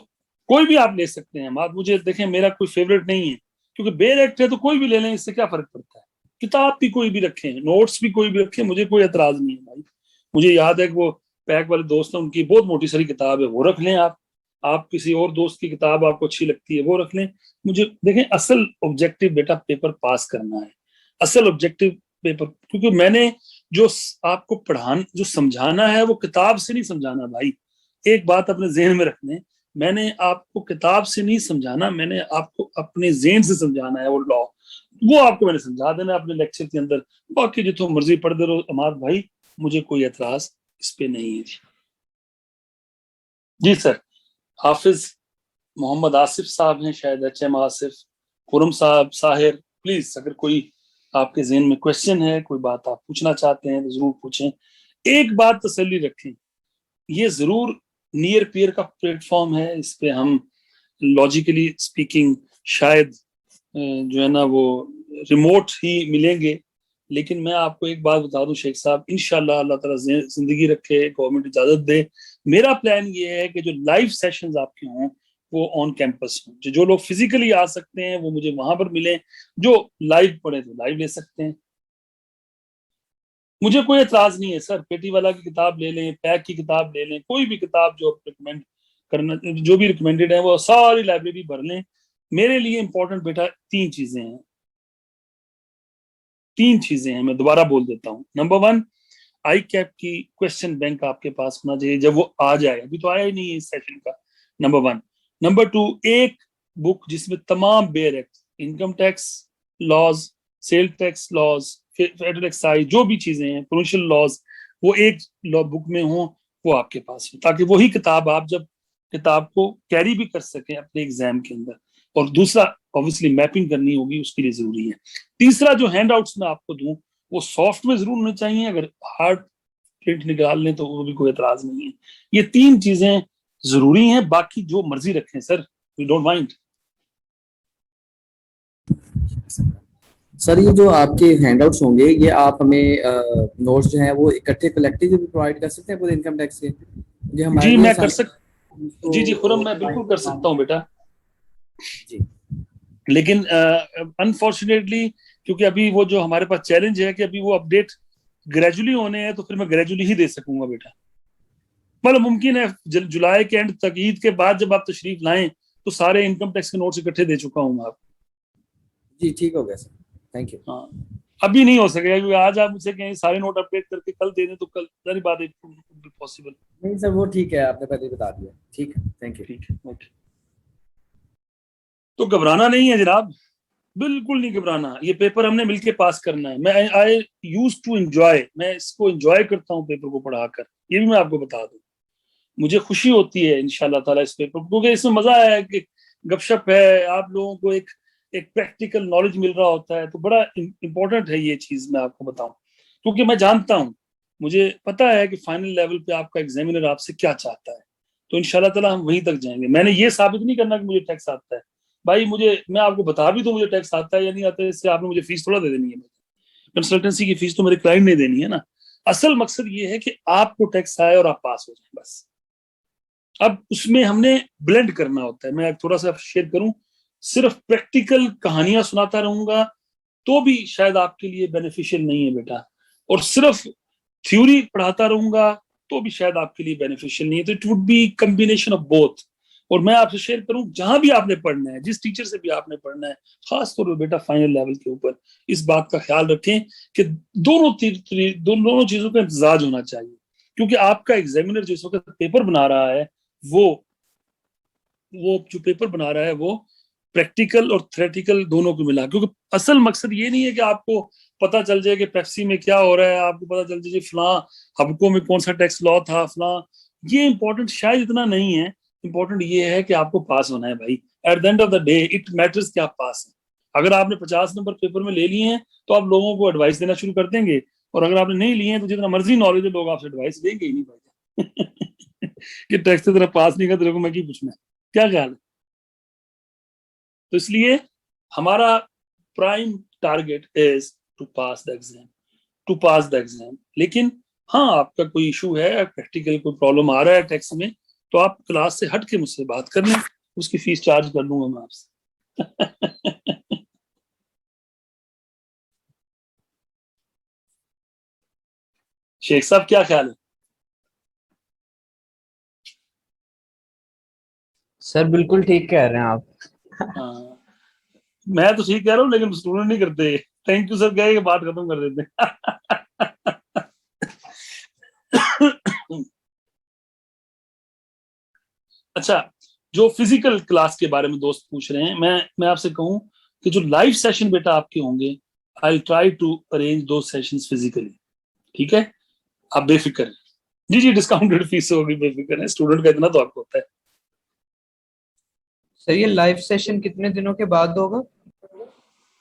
کوئی بھی آپ لے سکتے ہیں. بات مجھے دیکھیں میرا کوئی فیوریٹ نہیں ہے, کیونکہ بیر ایکٹ ہے تو کوئی بھی لے لیں, اس سے کیا فرق پڑتا ہے. کتاب بھی کوئی بھی رکھیں, نوٹس بھی کوئی بھی رکھیں, مجھے کوئی اعتراض نہیں ہے بھائی. مجھے یاد ہے کہ وہ پیک والے دوست ہیں, ان کی بہت موٹی ساری کتاب ہے, وہ رکھ لیں. آپ کسی اور دوست کی کتاب آپ کو اچھی لگتی ہے وہ رکھ لیں. مجھے دیکھیں اصل آبجیکٹو بیٹا پیپر پاس کرنا ہے, اصل آبجیکٹو پیپر. کیونکہ میں نے جو آپ کو جو سمجھانا ہے وہ کتاب سے نہیں سمجھانا بھائی. ایک بات اپنے ذہن میں رکھنے, میں نے آپ کو کتاب سے نہیں سمجھانا, میں نے آپ کو اپنے ذہن سے سمجھانا ہے. وہ لا وہ آپ کو میں نے سمجھا دینا اپنے لیکچر کے اندر, باقی جتوں مرضی پڑھ دے رہو اماد بھائی, مجھے کوئی اعتراض اس پہ نہیں ہے. جی سر. حافظ محمد آصف صاحب ہیں شاید, ایچ ایم آصف, خرم صاحب, ساحر, پلیز اگر کوئی آپ کے ذہن میں کوشچن ہے, کوئی بات آپ پوچھنا چاہتے ہیں تو ضرور پوچھیں. ایک بات تسلی رکھیں, یہ ضرور نیئر پیئر کا پلیٹ فارم ہے, اس پہ ہم لاجیکلی اسپیکنگ شاید جو ہے نا وہ ریموٹ ہی ملیں گے, لیکن میں آپ کو ایک بات بتا دوں شیخ صاحب, انشاءاللہ اللہ تعالیٰ زندگی رکھے, گورنمنٹ اجازت دے, میرا پلان یہ ہے کہ جو لائیو سیشنز آپ کے ہوں وہ آن کیمپس ہوں. جو لوگ فزیکلی آ سکتے ہیں وہ مجھے وہاں پر ملیں, جو لائیو پڑھے تو لائیو لے سکتے ہیں. مجھے کوئی اعتراض نہیں ہے سر, پیٹی والا کی کتاب لے لیں, پیک کی کتاب لے لیں, کوئی بھی کتاب جو ریکمینڈ کرنا, جو بھی ریکمینڈڈ ہے وہ ساری لائبریری بھر لیں. میرے لیے امپورٹنٹ بیٹا تین چیزیں ہیں, میں دوبارہ بول دیتا ہوں. نمبر 1, آئی کیپ کی کوشچن بینک آپ کے پاس ہونا چاہیے جب وہ آ جائے, ابھی تو آیا ہی نہیں ہے اس سیشن کا. نمبر 1. نمبر 2, ایک بک جس میں تمام bar act, income tax laws, sale tax laws, federal excise, جو بھی چیزیں ہیں, پروونشل لاز, وہ ایک بک میں ہوں, وہ آپ کے پاس ہو, تاکہ وہی کتاب آپ جب کتاب کو کیری بھی کر سکیں اپنے ایگزام کے اندر. اور دوسرا obviously میپنگ کرنی ہوگی, اس کے لیے ضروری ہے. تیسرا, جو ہینڈ آؤٹس میں آپ کو دوں وہ سافٹ میں ضرور ہونے چاہیے, اگر ہارڈ پرنٹ نکال لیں تو وہ بھی کوئی اعتراض نہیں ہے. یہ 3 چیزیں ضروری ہیں, باقی جو مرضی رکھیں سر, وی ڈونٹ مائنڈ. سر یہ جو آپ کے ہینڈ آؤٹس ہوں گے, یہ آپ ہمیں نوٹس جو ہیں وہ اکٹھے کلیکٹیو بھی پرووائڈ کر سکتے ہیں پورے انکم ٹیکس کے؟ جی میں کر جی خرم, میں بالکل کر سکتا ہوں بیٹا, جی. لیکن انفارچونیٹلی کیونکہ ابھی وہ جو ہمارے پاس چیلنج ہے کہ ابھی وہ اپڈیٹ گریجولی ہونے ہیں, تو پھر میں گریجولی ہی دے سکوں گا بیٹا. مطلب ممکن ہے جولائی کے اینڈ تک, عید کے بعد جب آپ تشریف لائیں تو سارے انکم ٹیکس کے نوٹس اکٹھے دے چکا ہوں میں آپ. جی ٹھیک ہو گیا سر, تھینک یو. ہاں ابھی نہیں ہو سکے گا, کیونکہ آج آپ مجھ سے کہیں سارے نوٹ اپڈیٹ کر کے کل دے دیں تو کل ساری بات ہے پاسبل نہیں سر, وہ ٹھیک ہے, آپ نے پہلے بتا دیا. ٹھیک ہے, تھینک یو. ٹھیک ہے, اوکے. تو گھبرانا نہیں ہے جناب, بالکل نہیں گھبرانا. یہ پیپر ہم نے مل کے پاس کرنا ہے. میں آئی یوز ٹو انجوائے, میں اس کو انجوائے کرتا ہوں پیپر کو پڑھا کر, یہ بھی میں آپ کو بتا دوں. مجھے خوشی ہوتی ہے انشاءاللہ تعالیٰ اس پیپر, کیونکہ اس میں مزہ آیا ہے کہ گپ شپ ہے, آپ لوگوں کو ایک پریکٹیکل نالج مل رہا ہوتا ہے, تو بڑا امپورٹنٹ ہے یہ چیز, میں آپ کو بتاؤں. کیونکہ میں جانتا ہوں, مجھے پتا ہے کہ فائنل لیول پہ آپ کا ایگزامینر آپ سے کیا چاہتا ہے, تو انشاءاللہ تعالیٰ ہم وہیں تک جائیں گے. میں نے یہ ثابت نہیں کرنا کہ مجھے ٹیکس آتا ہے بھائی, میں آپ کو بتا بھی تو مجھے ٹیکس آتا ہے یا نہیں آتا ہے, اس سے آپ نے مجھے فیس تھوڑا دے دینی ہے. کنسلٹنسی کی فیس تو میرے کلائنٹ نے دینی ہے نا. اصل مقصد یہ ہے کہ آپ کو ٹیکس آئے اور آپ پاس ہو جائیں بس. اب اس میں ہم نے بلینڈ کرنا ہوتا ہے. میں تھوڑا سا شیئر کروں, صرف پریکٹیکل کہانیاں سناتا رہوں گا تو بھی شاید آپ کے لیے بینیفیشل نہیں ہے بیٹا, اور صرف تھیوری پڑھاتا رہوں گا تو بھی شاید آپ کے لیے بینیفیشل نہیں ہے. تو it would be combination of both. اور میں آپ سے شیئر کروں, جہاں بھی آپ نے پڑھنا ہے, جس ٹیچر سے بھی آپ نے پڑھنا ہے, خاص طور پہ بیٹا فائنل لیول کے اوپر اس بات کا خیال رکھیں کہ دونوں چیزوں کا امتزاج ہونا چاہیے. کیونکہ آپ کا ایگزامینر جس وقت پیپر بنا رہا ہے, وہ جو پیپر بنا رہا ہے وہ پریکٹیکل اور تھیوریٹیکل دونوں کو ملا. کیونکہ اصل مقصد یہ نہیں ہے کہ آپ کو پتا چل جائے کہ پیپسی میں کیا ہو رہا ہے, آپ کو پتا چل جائے فلاں حبکوں میں کون سا ٹیکس لا تھا فلاں. یہ امپورٹنٹ شاید اتنا نہیں ہے. امپورٹنٹ یہ ہے کہ آپ کو پاس ہونا ہے بھائی. At the end of the day it matters کہ آپ پاس ہیں. اگر آپ نے 50 نمبر پیپر میں لے لیے ہیں تو آپ لوگوں کو ایڈوائس دینا شروع کر دیں گے, اور اگر آپ نے نہیں لیے ہیں تو جتنا مرضی نالج ہے لوگ آپ سے ایڈوائس دیں گے ہی نہیں بھائی کہ ٹیکس سے طرح پاس نہیں کر تو میں کی پوچھنا ہے, کیا خیال ہے. تو اس لیے ہمارا prime target is to pass the exam. لیکن ہاں آپ کا کوئی ایشو ہے, پریکٹیکل کوئی پرابلم آ رہا ہے ٹیکس میں, تو آپ کلاس سے ہٹ کے مجھ سے بات کر لیں, اس کی فیس چارج کر لوں گا میں آپ سے. شیخ صاحب کیا خیال ہے؟ سر بالکل ٹھیک کہہ رہے ہیں آپ. میں تو ٹھیک کہہ رہا ہوں لیکن اسٹوڈنٹ نہیں کرتے. تھینک یو سر کہہ کے بات ختم کر دیتے ہیں. اچھا, جو فزیکل کلاس کے بارے میں دوست پوچھ رہے ہیں, میں آپ سے کہوں کہ جو لائیو سیشن بیٹا آپ کے ہوں گے, I'll try to arrange those sessions physically. ٹھیک ہے, آپ بے فکر ہیں. جی ڈسکاؤنٹڈ فیس ہوگی, بے فکر ہے, اسٹوڈنٹ کا اتنا تو آپ کو ہوتا ہے. سر یہ لائیو سیشن کتنے دنوں کے بعد ہوگا؟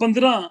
15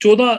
14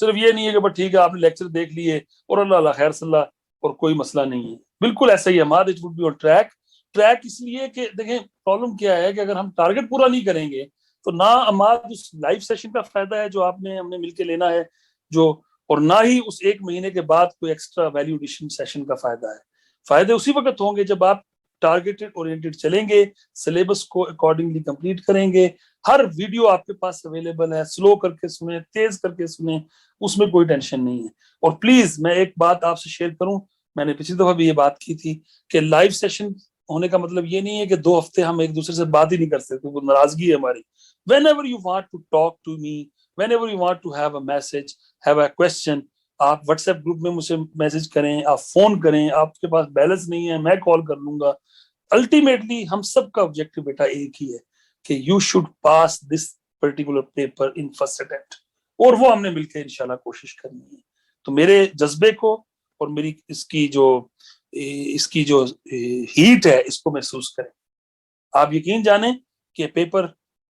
صرف یہ نہیں ہے کہ بس ٹھیک ہے آپ نے لیکچر دیکھ لیے اور اللہ اللہ خیر صلی اللہ اور کوئی مسئلہ نہیں ہے. بالکل ایسا ہی ہے ہمارا. It would be on track اس لیے کہ دیکھیں پرابلم کیا ہے کہ اگر ہم ٹارگیٹ پورا نہیں کریں گے تو نہ ہمارا اس لائیو سیشن کا فائدہ ہے جو آپ نے ہم نے مل کے لینا ہے جو, اور نہ ہی اس ایک مہینے کے بعد کوئی ایکسٹرا ویلیو ایڈیشن سیشن کا فائدہ ہے. فائدے اسی وقت ہوں گے جب آپ ٹارگیٹڈ اورینٹڈ چلیں گے, سلیبس کو اکارڈنگلی کمپلیٹ کریں گے, ہر ویڈیو آپ کے پاس اویلیبل ہے, سلو کر کے سنیں, تیز کر کے سنیں, اس میں کوئی ٹینشن نہیں ہے. اور پلیز میں ایک بات آپ سے شیئر کروں, میں نے پچھلی دفعہ بھی یہ بات کی تھی کہ لائیو سیشن ہونے کا مطلب یہ نہیں ہے کہ 2 ہفتے ہم ایک دوسرے سے بات ہی نہیں کر سکتے, وہ ناراضگی ہے ہماری. Whenever you want to talk to me, whenever you want to have a message, have a question, آپ واٹس ایپ گروپ میں مجھے میسج کریں, آپ فون کریں, آپ کے پاس بیلنس نہیں ہے میں کال کر لوں گا. الٹیمیٹلی ہم سب کا آبجیکٹو بیٹا ایک ہی ہے کہ you should pass this particular paper in first attempt, اور وہ ہم نے مل کے انشاءاللہ کوشش کرنی ہے. تو میرے جذبے کو اور میری اس کی جو ہیٹ ہے اس کو محسوس کریں. آپ یقین جانیں کہ پیپر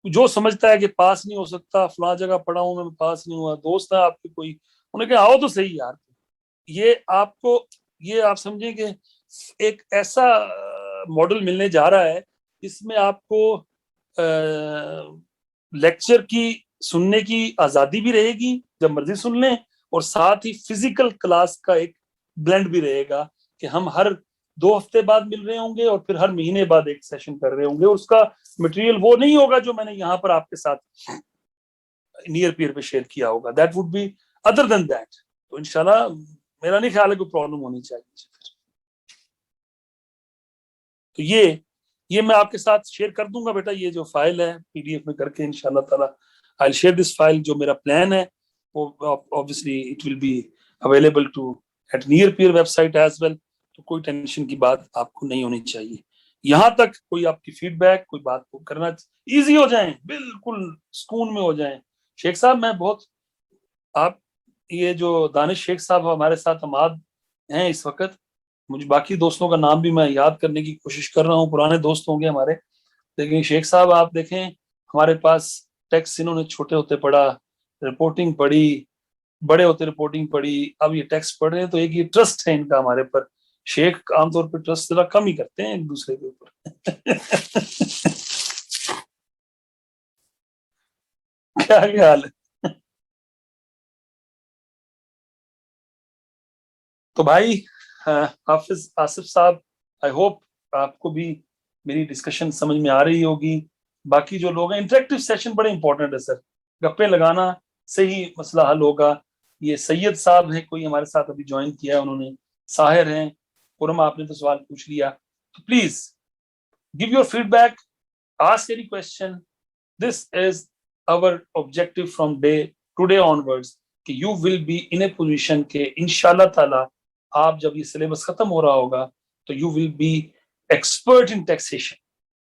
جو سمجھتا ہے کہ پاس نہیں ہو سکتا, فلاں جگہ پڑھا ہوں میں پاس نہیں ہوا, دوست ہے آپ کے کوئی, انہیں کہا آؤ تو صحیح یار. یہ آپ سمجھیں کہ ایک ایسا ماڈل ملنے جا رہا ہے جس میں آپ کو لیکچر کی سننے کی آزادی بھی رہے گی, جب مرضی سن لیں, اور ساتھ ہی فزیکل کلاس کا ایک بلینڈ بھی رہے گا کہ ہم ہر 2 ہفتے بعد مل رہے ہوں گے اور پھر ہر مہینے بعد ایک سیشن کر رہے ہوں گے. اس کا مٹیریل وہ نہیں ہوگا جو میں نے یہاں پر آپ کے ساتھ نیئر پیئر پہ شیئر کیا ہوگا. That would be other than that. تو انشاءاللہ میرا نہیں خیال ہے کوئی پرابلم ہونی چاہیے. تو یہ میں آپ کے ساتھ شیئر کر دوں گا بیٹا, یہ جو فائل ہے PDF میں کر کے انشاءاللہ تعالی I'll share this file. جو میرا پلان ہے وہ obviously it will be available to at near peer website as well. تو کوئی ٹینشن کی بات آپ کو نہیں ہونی چاہیے. یہاں تک کوئی آپ کی فیڈ بیک, کوئی بات کو کرنا ایزی ہو جائیں, بالکل سکون میں ہو جائیں. شیخ صاحب میں بہت, آپ یہ جو دانش شیخ صاحب ہمارے ساتھ ہماد ہیں اس وقت, مجھے باقی دوستوں کا نام بھی میں یاد کرنے کی کوشش کر رہا ہوں, پرانے دوست ہوں گے ہمارے, لیکن شیخ صاحب آپ دیکھیں ہمارے پاس ٹیکس انہوں نے چھوٹے ہوتے پڑھا, رپورٹنگ پڑھی, بڑے ہوتے رپورٹنگ پڑھی, اب یہ ٹیکس پڑھ رہے ہیں. تو ایک یہ ٹرسٹ ہے ان کا ہمارے پر. شیخ عام طور پہ ٹرسٹ ذرا کم ہی کرتے ہیں ایک دوسرے کے اوپر. کیا خیال ہے؟ تو بھائی حافظ آصف صاحب, آئی ہوپ آپ کو بھی میری ڈسکشن سمجھ میں آ رہی ہوگی. باقی جو لوگ ہیں, انٹریکٹیو سیشن بڑے امپورٹنٹ ہے سر, گپے لگانا سے ہی مسئلہ حل ہوگا. یہ سید صاحب ہیں, کوئی ہمارے ساتھ ابھی جوائن کیا ہے انہوں نے, ساحر ہیں, قرم آپ نے تو سوال پوچھ لیا. تو please give your feedback, ask any question. This is our objective from today onwards کہ you will be in a position کہ انشاءاللہ تعالی آپ جب یہ سلیبس ختم ہو رہا ہوگا تو you will be expert in taxation.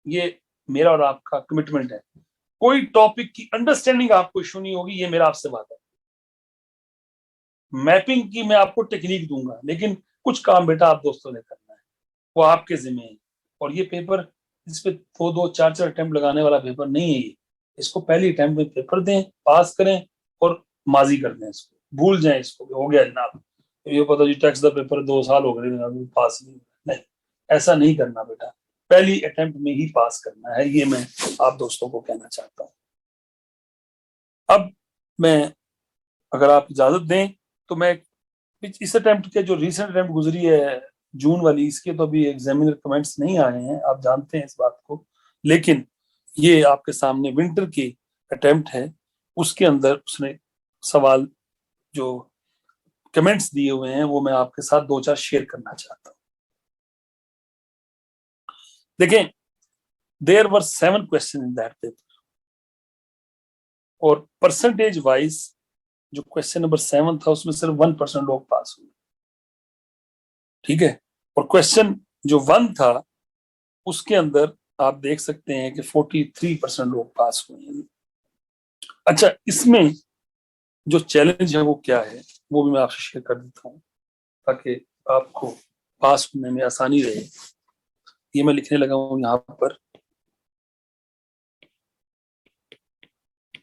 یہ میرا اور آپ کا کمٹمنٹ ہے. کوئی ٹاپک کی انڈرسٹینڈنگ آپ کو ایشو نہیں ہوگی, یہ میرا آپ سے بات ہے. میپنگ کی میں آپ کو ٹیکنیک دوں گا, لیکن کچھ کام بیٹا آپ دوستوں نے کرنا ہے, وہ آپ کے ذمہ ہے. اور یہ پیپر اس پہ 2 4 اٹیمپٹ لگانے والا پیپر نہیں ہے. یہ اس کو پہلی اٹیمپٹ میں پیپر دیں, پاس کریں اور ماضی کر دیں, اس کو بھول جائیں, اس کو ہو گیا جناب, یہ پتا جی ٹیکس دا پیپر 2 سال ہو گئے پاس نہیں, ایسا نہیں کرنا بیٹا. پہلی اٹیمپٹ میں ہی پاس کرنا ہے. یہ میں آپ دوستوں کو کہنا چاہتا ہوں. اب میں اگر آپ اجازت دیں تو میں اس اٹیمپٹ کے جو ریسنٹ اٹیمپٹ گزری ہے جون والی, اس کے تو ابھی ایگزامینر کمنٹس نہیں آئے ہیں, آپ جانتے ہیں اس بات کو, لیکن یہ آپ کے سامنے ونٹر کی اٹیمپٹ ہے. اس کے اندر اس نے سوال جو کمنٹس دیے ہوئے ہیں وہ میں آپ کے ساتھ 2 4 شیئر کرنا چاہتا ہوں. دیکھیں there were 7 questions in that paper, اور پرسنٹیج وائز جو کوشچن نمبر 7 تھا اس میں صرف 1% لوگ پاس ہوئے. ٹھیک ہے, اور کوشچن جو 1 تھا اس کے اندر آپ دیکھ سکتے ہیں کہ 43% لوگ پاس ہوئے ہیں. اچھا, اس میں جو چیلنج ہے وہ کیا ہے وہ بھی میں آپ سے شیئر کر دیتا ہوں تاکہ آپ کو پاس ہونے میں آسانی رہے. یہ میں لکھنے لگا ہوں یہاں پر,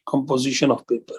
composition of paper.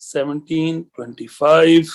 17, 25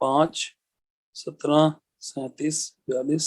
5, 17, 37, 42,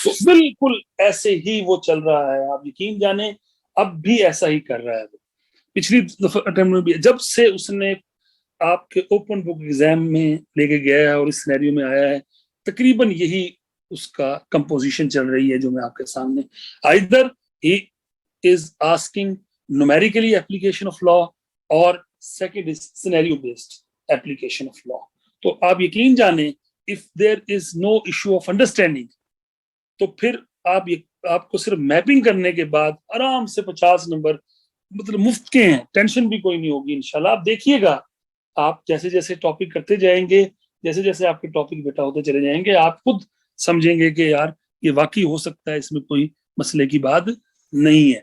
تو بالکل ایسے ہی وہ چل رہا ہے, آپ یقین جانے اب بھی ایسا ہی کر رہا ہے. وہ پچھلی دفعہ اٹیمپٹ میں بھی جب سے اس نے آپ کے اوپن بک ایگزام میں لے کے گیا ہے اور اس سینیریو میں آیا ہے, تقریباً یہی اس کا کمپوزیشن چل رہی ہے جو میں آپ کے سامنے. either he is asking numerically application of law or second is scenario based application of law. تو آپ یقین جانیں if there is no issue of understanding تو پھر آپ کو صرف میپنگ کرنے کے بعد آرام سے 50 نمبر مطلب مفت کے ہیں, ٹینشن بھی کوئی نہیں ہوگی انشاءاللہ. آپ دیکھیے گا, آپ جیسے جیسے ٹاپک کرتے جائیں گے, جیسے جیسے آپ کے ٹاپک بیٹا ہوتے چلے جائیں گے, آپ خود سمجھیں گے کہ یار یہ واقعی ہو سکتا ہے, اس میں کوئی مسئلے کی بات نہیں ہے.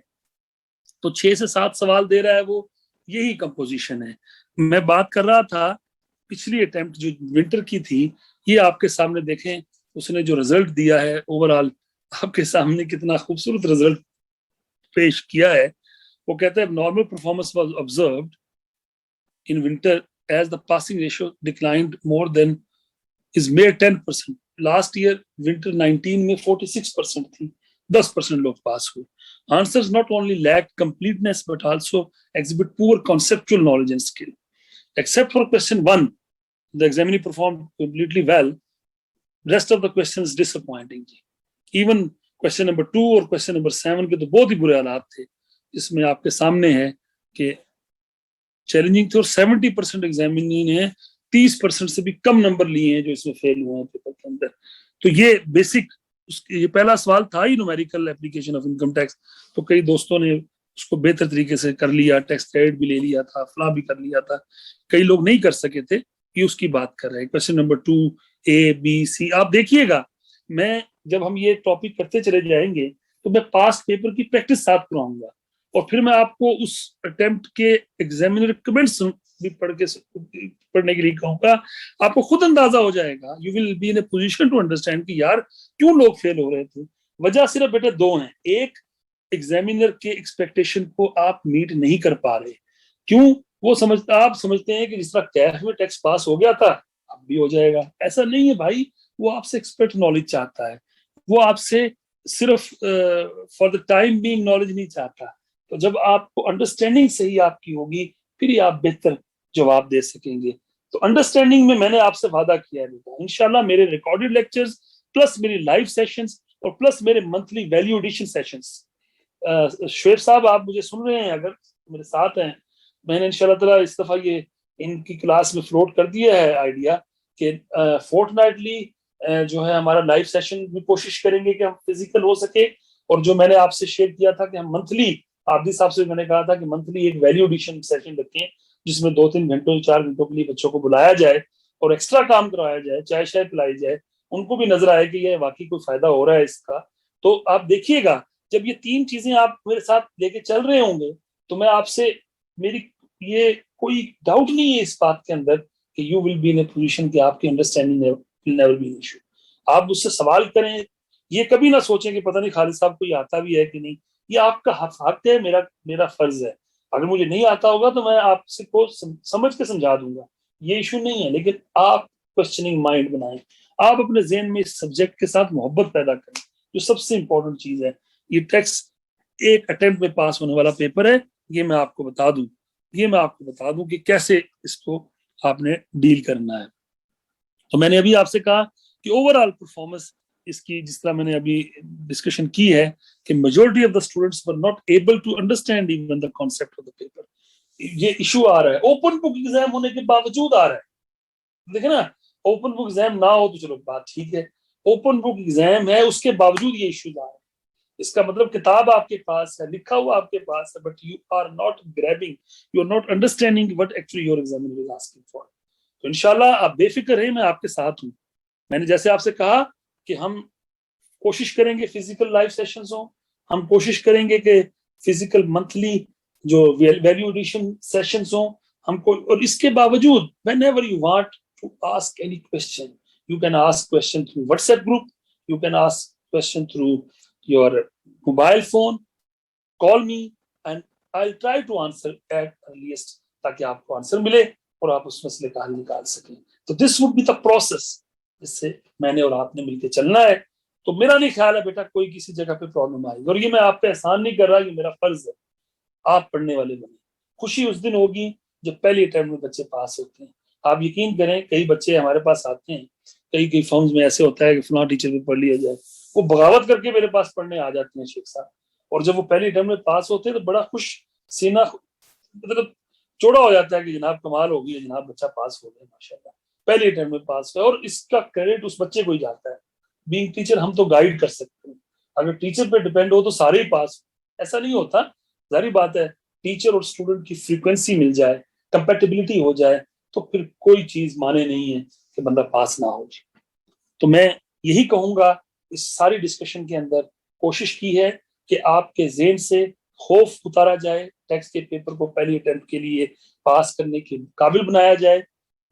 تو 6 سے 7 سوال دے رہا ہے وہ, یہی کمپوزیشن ہے. میں بات کر رہا تھا پچھلی اٹیمپٹ جو ونٹر کی تھی, یہ آپ کے سامنے دیکھیں اس نے جو رزلٹ دیا ہے اوور آل آپ کے سامنے کتنا خوبصورت رزلٹ پیش کیا ہے. وہ کہتا ہے normal performance was observed in winter as the passing ratio declined more than is mere 10%. Last year winter 19 میں 46% تھی, 10% لوگ پاس ہوئے. Answers not only lacked completeness but also exhibit poor conceptual knowledge and skill. Except for question 1, the examinee performed completely well. Rest of the questions disappointing. Even question number 2 اور question number 7 کے تو بہت ہی برے حالات تھے, جس میں آپ کے سامنے ہے کہ چیلنجنگ تھے, اور 70% ایگزامینی نے 30% سے بھی کم نمبر لیے ہیں جو اس میں فیل ہوئے ہیں پیپر کے اندر. تو یہ بیسک یہ پہلا سوال تھا ہی numerical application of income tax, تو کئی دوستوں نے اس کو بہتر طریقے سے کر لیا, ٹیکس کریڈٹ بھی لے لیا تھا, فلاں بھی کر لیا تھا. کئی لوگ نہیں کر سکے تھے, یہ اس کی بات کر رہے ہیں. Question number 2 A B C آپ دیکھیے گا, میں جب ہم یہ ٹاپک کرتے چلے جائیں گے تو میں پاسٹ پیپر کی پریکٹس ساتھ کراؤں گا, اور پھر میں آپ کو اس اٹیمپٹ کے ایگزامینر کمنٹس بھی پڑھنے کے لیے کہوں گا. آپ کو خود اندازہ ہو جائے گا, you will be in a position to understand کہ یار کیوں لوگ فیل ہو رہے تھے. وجہ صرف بیٹے 2 ہیں. ایک, ایگزامینر کے ایکسپیکٹیشن کو آپ میٹ نہیں کر پا رہے. کیوں؟ وہ آپ سمجھتے ہیں کہ جس طرح کیف میں ٹیکس پاس ہو گیا تھا اب بھی ہو جائے گا. ایسا نہیں ہے بھائی, وہ آپ سے ایکسپرٹ نالج چاہتا ہے, وہ آپ سے صرف for the time being knowledge نہیں چاہتا. تو جب آپ کو انڈرسٹینڈنگ صحیح آپ کی ہوگی پھر ہی آپ بہتر جواب دے سکیں گے. تو انڈرسٹینڈنگ میں نے آپ سے وعدہ کیا ہے بیٹا, انشاءاللہ میرے ریکارڈڈ لیکچرز پلس میری لائیو سیشنز اور پلس میرے monthly value addition sessions. Shoaib صاحب آپ مجھے سن رہے ہیں, اگر میرے ساتھ ہیں, میں نے انشاءاللہ تعالیٰ اس دفعہ یہ ان کی کلاس میں فلوٹ کر دیا ہے آئیڈیا کہ فورٹ نائٹلی جو ہے ہمارا لائیو سیشن بھی کوشش کریں گے کہ ہم فزیکل ہو سکے, اور جو میں نے آپ سے شیئر کیا تھا کہ ہم منتھلی, عابدی صاحب سے میں نے کہا تھا کہ منتھلی ایک ویلیو ایڈیشن سیشن رکھیں جس میں 2-3 گھنٹوں 4 گھنٹوں کے لیے بچوں کو بلایا جائے اور ایکسٹرا کام کروایا جائے, چائے شائے پلائی جائے, ان کو بھی نظر آئے کہ یہ واقعی کوئی فائدہ ہو رہا ہے اس کا. تو آپ دیکھیے گا جب یہ 3 چیزیں آپ میرے ساتھ لے کے چل رہے ہوں گے تو میں آپ سے, میری یہ کوئی ڈاؤٹ نہیں ہے اس بات کے اندر کہ you will be in a position کہ آپ کی understanding will never be an issue. آپ مجھ سے سوال کریں, یہ کبھی نہ سوچیں کہ پتہ نہیں خالد صاحب کو یہ آتا بھی ہے کہ نہیں. یہ آپ کا حق ہے, میرا فرض ہے. اگر مجھے نہیں آتا ہوگا تو میں آپ سے کو سمجھ کے سمجھا دوں گا, یہ ایشو نہیں ہے. لیکن آپ کوسچننگ مائنڈ بنائیں, آپ اپنے ذہن میں اس سبجیکٹ کے ساتھ محبت پیدا کریں, جو سب سے امپورٹنٹ چیز ہے. یہ ٹیکس ایک اٹیمپٹ میں پاس ہونے والا پیپر ہے, یہ میں آپ کو بتا دوں کہ کیسے اس کو آپ نے ڈیل کرنا ہے. تو میں نے ابھی آپ سے کہا کہ اوور آل پرفارمنس اس کی, جس طرح میں نے ابھی ڈسکشن کی ہے کہ majority of the students were not able to understand even the concept of the paper. یہ ایشو آ رہا ہے, اوپن بک ایگزام ہونے کے باوجود آ رہا ہے. دیکھیں نا, اوپن بک ایگزام نہ ہو تو چلو بات ٹھیک ہے, اوپن بک ایگزام ہے اس کے باوجود یہ ایشوز آ رہے ہیں. اس کا مطلب کتاب آپ کے پاس ہے, لکھا ہوا آپ کے پاس ہے, but you are not grabbing, you are not understanding what actually your examiner is asking for. تو انشاءاللہ آپ بے فکر رہیں, میں آپ کے ساتھ ہوں. میں نے جیسے آپ سے کہا کہ ہم کوشش کریں گے فزیکل لائیو سیشنز ہوں, ہم کوشش کریں گے کہ فزیکل منتھلی جو ویلیو ایڈیشن سیشنز ہوں ہم کو. اور اس کے باوجود whenever you want to ask any question, you can ask question through WhatsApp group, you can ask question through your mobile phone, call me and I'll try to answer at earliest تاکہ آپ کو answer ملے اور آپ اس مسئلے کا حل نکال سکیں. تو this would be the process جس سے میں نے اور آپ نے مل کے چلنا ہے. تو میرا نہیں خیال ہے بیٹا کوئی کسی جگہ پہ پرابلم آئے گی. اور یہ میں آپ پہ احسان نہیں کر رہا، یہ میرا فرض ہے. آپ پڑھنے والے بنے. خوشی اس دن ہوگی جب پہلی اٹیمپٹ میں بچے پاس ہوتے ہیں. آپ یقین کریں کئی بچے ہمارے پاس آتے ہیں، کئی فرمز میں ایسے ہوتا ہے کہ فلاں ٹیچر پہ پڑھ لیا جائے، وہ بغاوت کر کے میرے پاس پڑھنے آ جاتے ہیں شیخ صاحب. اور جب وہ پہلی اٹیمپٹ میں پاس ہوتے ہیں تو بڑا خوش سینہ مطلب چوڑا ہو جاتا ہے کہ جناب کمال ہو گئی، جناب بچہ پاس ہو گیا ماشاءاللہ، پہلی اٹیمپٹ میں پاس ہوا. اور اس کا کریڈٹ اس بچے کو ہی جاتا ہے. بینگ ٹیچر ہم تو گائیڈ کر سکتے ہیں، اگر ٹیچر پہ ڈیپینڈ ہو تو سارے ہی پاس. ایسا نہیں ہوتا. ظاہری بات ہے ٹیچر اور اسٹوڈنٹ کی فریکوینسی مل جائے، کمپیٹیبلٹی ہو جائے تو پھر کوئی چیز مانے نہیں ہے کہ بندہ پاس نہ ہو جائے. تو میں یہی کہوں گا اس ساری ڈسکشن کے اندر کوشش کی ہے کہ آپ کے ذہن سے خوف اتارا جائے، ٹیکسٹ کے پیپر کو پہلی اٹیمپٹ کے لیے پاس کرنے کے قابل بنایا جائے.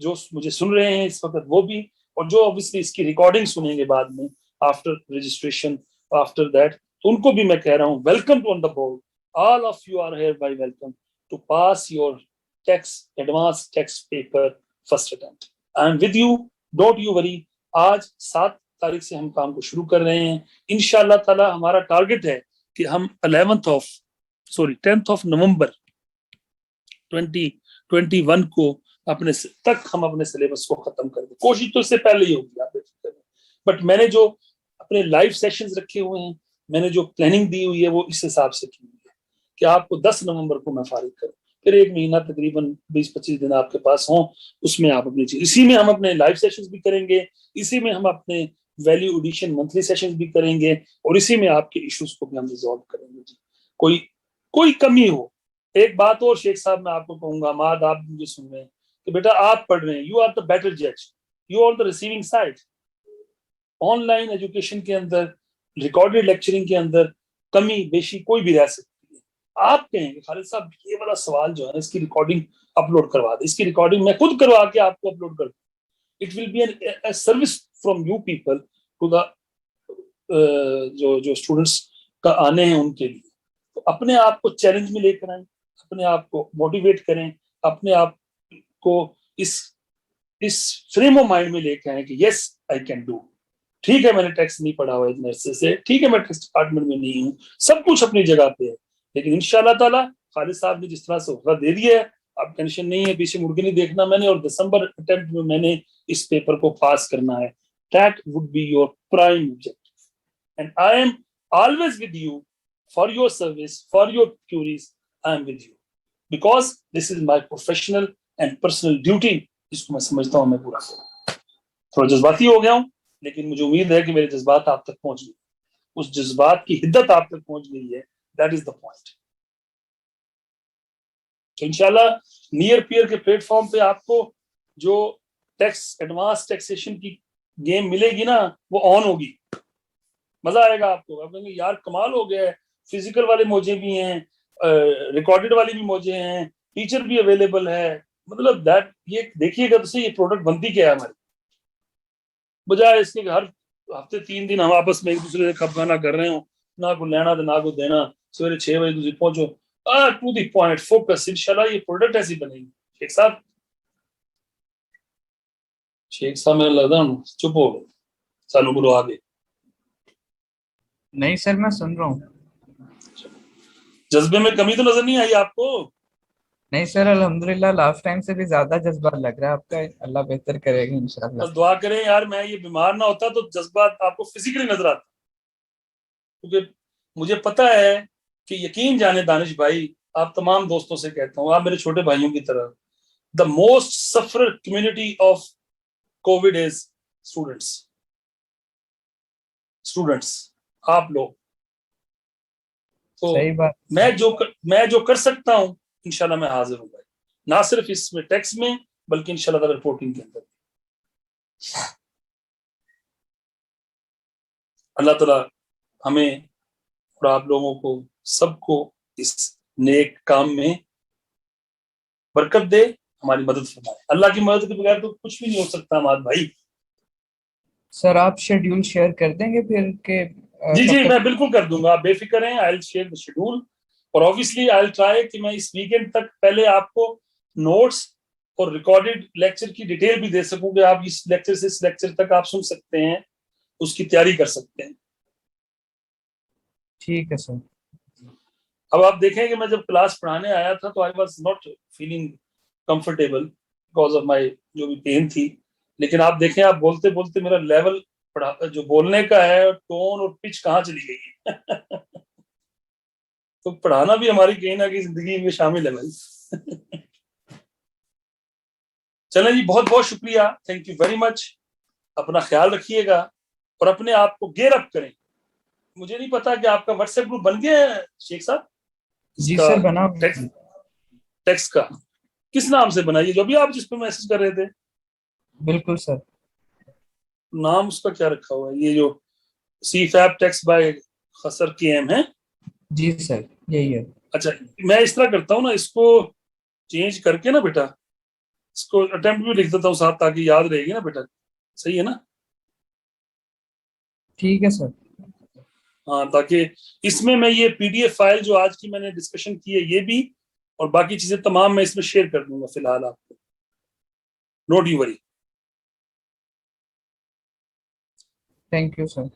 جو مجھے سن رہے ہیں اس وقت وہ بھی، اور جو obviously اس کی ریکارڈنگ سنیں گے بعد میں آفٹر رجسٹریشن آفٹر دیٹ، تو ان کو بھی میں کہہ رہا ہوں welcome to on the board. All of you are here by welcome to pass your text advance text paper first attempt. I am with you, don't you worry. آج 7 تاریخ سے ہم کام کو شروع کر رہے ہیں. انشاءاللہ تعالی ہمارا ٹارگٹ ہے کہ ہم 10th of November 2021 کو تک ہم اپنے سلیبس کو ختم کر دیں. کوشش تو اس سے پہلے ہی ہوگی، آپ بٹ میں نے جو اپنے لائیو سیشنز رکھے ہوئے ہیں، میں نے جو پلاننگ دی ہوئی ہے وہ اس حساب سے کی ہوئی ہے کہ آپ کو 10 نومبر کو میں فارغ کروں، پھر ایک مہینہ تقریباً 20-25 دن آپ کے پاس ہوں، اس میں آپ اپنی چیز، اسی میں ہم اپنے لائیو سیشنز بھی کریں گے، اسی میں ہم اپنے ویلیو ایڈیشن منتھلی سیشنز بھی کریں گے، اور اسی میں آپ کے ایشوز کو بھی ہم ریزالو کریں گے. جی کوئی کمی ہو. ایک بات اور شیخ صاحب میں آپ کو کہوں گا، ماد آپ مجھے سن رہے ہیں کہ بیٹا آپ پڑھ رہے ہیں، یو آر دا بیٹر جج، you are the receiving side. Online education کے اندر، ریکارڈیڈ لیکچرنگ کے اندر کمی بیشی کوئی بھی رہ سکتی ہے. آپ کہیں گے خالد صاحب یہ والا سوال جو ہے اس کی ریکارڈنگ اپلوڈ کروا دیں، اس کی ریکارڈنگ میں خود کروا کے آپ کو اپلوڈ کر دوں. It will be a service from you people to the جو اسٹوڈنٹس کا آنے ہیں ان کے لیے. تو اپنے آپ کو چیلنج میں لے کر آئیں، اپنے آپ کو موٹیویٹ کریں، اپنے آپ کو اس فریم آف مائنڈ میں لے کے آئیں کہ یس آئی کین ڈو. ٹھیک ہے میں نے ٹیکس نہیں پڑھا ہوا اتنے عرصے سے، ٹھیک ہے میں ٹیکس ڈپارٹمنٹ میں نہیں ہوں، سب کچھ اپنی جگہ پہ ہے، لیکن انشاءاللہ تعالی خالد صاحب نے جس طرح سے وقت دے دیا ہے، اب ٹینشن نہیں ہے، پیچھے مڑ کے نہیں دیکھنا میں نے، اور دسمبر اٹیمپٹ میں میں نے اس پیپر کو پاس کرنا ہے. That would be your prime objective. And I am always with you for your service, for your queries. I am with you because this is my professional and personal duty. جس کو میں سمجھتا ہوں میں پورا کروں. تھوڑا جذباتی ہو گیا ہوں، لیکن مجھے امید ہے کہ میرے جذبات آپ تک پہنچ گئی، اس جذبات کی حدت آپ تک پہنچ گئی ہے. That is the point. تو انشاءاللہ نیئر پیئر کے پلیٹ فارم پہ آپ کو جو ٹیکس ایڈوانس ٹیکسیشن کی گیم ملے گی نا وہ آن ہوگی، مزہ آئے گا آپ کو. آپ کہیں گے یار کمال ہو گیا ہے، فزیکل والے موجے بھی ہیں، ریکارڈڈ والی بھی موجے ہیں، ٹیچر بھی اویلیبل ہے. مطلب دیٹ یہ دیکھیے گا تو یہ پروڈکٹ بنتی کیا ہے ہماری، بجائے اس کے کہ ہر ہفتے 3 دن ہم آپس میں ایک دوسرے سے کھپکانا کر رہے ہوں، نہ کو لینا تو نہ کو دینا. سویرے 6 بجے تم پہنچو، ٹو دی پوائنٹ، فوکس. انشاءاللہ یہ پروڈکٹ ایسی بنے گی. شیخ صاحب میرا لگتا ہوں چپ ہو گئے، سالوں کو آگے. نہیں سر میں سن رہا ہوں. جذبے میں کمی تو نظر نہیں آئی آپ کو؟ نہیں سر الحمدللہ لاسٹ ٹائم سے بھی زیادہ جذبہ لگ رہا ہے آپ کا. اللہ بہتر کرے گا انشاءاللہ. بس دعا کریں یار، میں یہ بیمار نہ ہوتا تو جذبات آپ کو فزیکلی نظر آتا، کیونکہ مجھے پتا ہے کہ یقین جانے دانش بھائی، آپ تمام دوستوں سے کہتا ہوں، آپ میرے چھوٹے بھائیوں کی طرح، دا موسٹ سفر community of Covid is students, آپ لوگ. تو صحیح بات. میں جو کر سکتا ہوں انشاءاللہ میں حاضر ہوں بھائی، نہ صرف اس میں ٹیکس میں بلکہ انشاءاللہ تعالی رپورٹنگ کے اندر. اللہ تعالیٰ ہمیں اور آپ لوگوں کو سب کو اس نیک کام میں برکت دے، ہماری مدد فرمائے. اللہ کی مدد کے بغیر تو کچھ بھی نہیں ہو سکتا ماد بھائی. سر آپ شیڈیول شیئر کر دیں گے پھر کہ جی میں بالکل کر دوں گا، آپ بے فکر ہیں. آئی ول شیئر دی شیڈول، اور obviously آئی ول ٹرائی کہ میں اس ویکینڈ تک پہلے آپ کو نوٹس اور ریکارڈیڈ لیکچر کی ڈیٹیل بھی دے سکوں کہ آپ اس لیکچر سے اس لیکچر تک آپ سن سکتے ہیں، اس کی تیاری کر سکتے ہیں. ٹھیک ہے سر. اب آپ دیکھیں کہ میں جب کلاس پڑھانے آیا تھا تو I was not feeling comfortable because of my جو بھی پین تھی, لیکن آپ دیکھیں آپ بولتے بولتے میرا لیول جو بولنے کا ہے ٹون اور پچ کہاں چلی گئی ہے. تو پڑھانا بھی ہماری کہیں نہ کہیں زندگی میں شامل ہے بھائی. چلیں جی, بہت بہت شکریہ, تھینک یو ویری مچ. اپنا خیال رکھیے گا اور اپنے آپ کو گیئر اپ کریں. مجھے نہیں پتا کہ آپ کا واٹس ایپ گروپ بن گیا ہے شیخ صاحب؟ جی سر بنا. ٹیکسٹ کا کس نام سے بنائیے جو ابھی آپ جس پہ میسج کر رہے تھے؟ بالکل سر. نام اس کا کیا رکھا ہوا ہے؟ یہ جو سی فیب ٹیکسٹ بائی خسر کی ایم ہے. جی سر یہی ہے. اچھا میں اس طرح کرتا ہوں نا, اس کو چینج کر کے نا بیٹا, اس کو اٹیمپٹ بھی لکھ دیتا ہوں ساتھ تاکہ یاد رہے گی نا بیٹا. صحیح ہے نا؟ ٹھیک ہے سر. ہاں, تاکہ اس میں یہ پی ڈی ایف فائل جو آج کی میں نے ڈسکشن کی ہے یہ بھی اور باقی چیزیں تمام میں اس میں شیئر کر دوں گا فی الحال آپ کو. ڈونٹ یو وری. تھینک یو سر.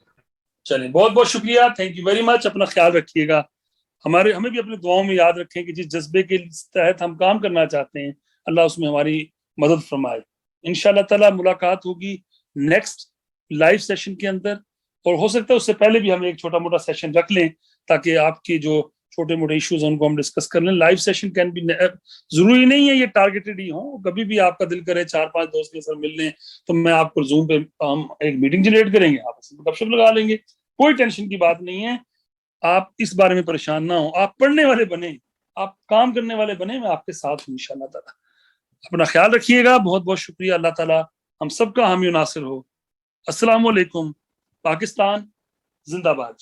چلیں بہت بہت شکریہ, تھینک یو ویری مچ. اپنا خیال رکھیے گا. ہمیں بھی اپنے دعاؤں میں یاد رکھیں کہ جس جذبے کے تحت ہم کام کرنا چاہتے ہیں اللہ اس میں ہماری مدد فرمائے. انشاءاللہ تعالی ملاقات ہوگی نیکسٹ لائیو سیشن کے اندر, اور ہو سکتا ہے اس سے پہلے بھی ہم ایک چھوٹا موٹا سیشن رکھ لیں تاکہ آپ کے جو چھوٹے موٹے ایشوز ہیں ان کو ہم ڈسکس کر لیں. لائیو سیشن کین بھی, ضروری نہیں ہے یہ ٹارگیٹڈ ہی ہوں, کبھی بھی آپ کا دل کرے 4-5 دوست کے ساتھ مل لیں تو میں آپ کو زوم پہ ہم ایک میٹنگ جنریٹ کریں گے, آپ گپ شپ لگا لیں گے, کوئی ٹینشن کی بات نہیں ہے. آپ اس بارے میں پریشان نہ ہوں, آپ پڑھنے والے بنیں, آپ کام کرنے والے بنیں, میں آپ کے ساتھ ہوں انشاءاللہ تعالی. اپنا خیال رکھیے گا. بہت بہت شکریہ. اللہ تعالی ہم سب کا حامی و ناصر ہو. السلام علیکم. پاکستان زندہ باد.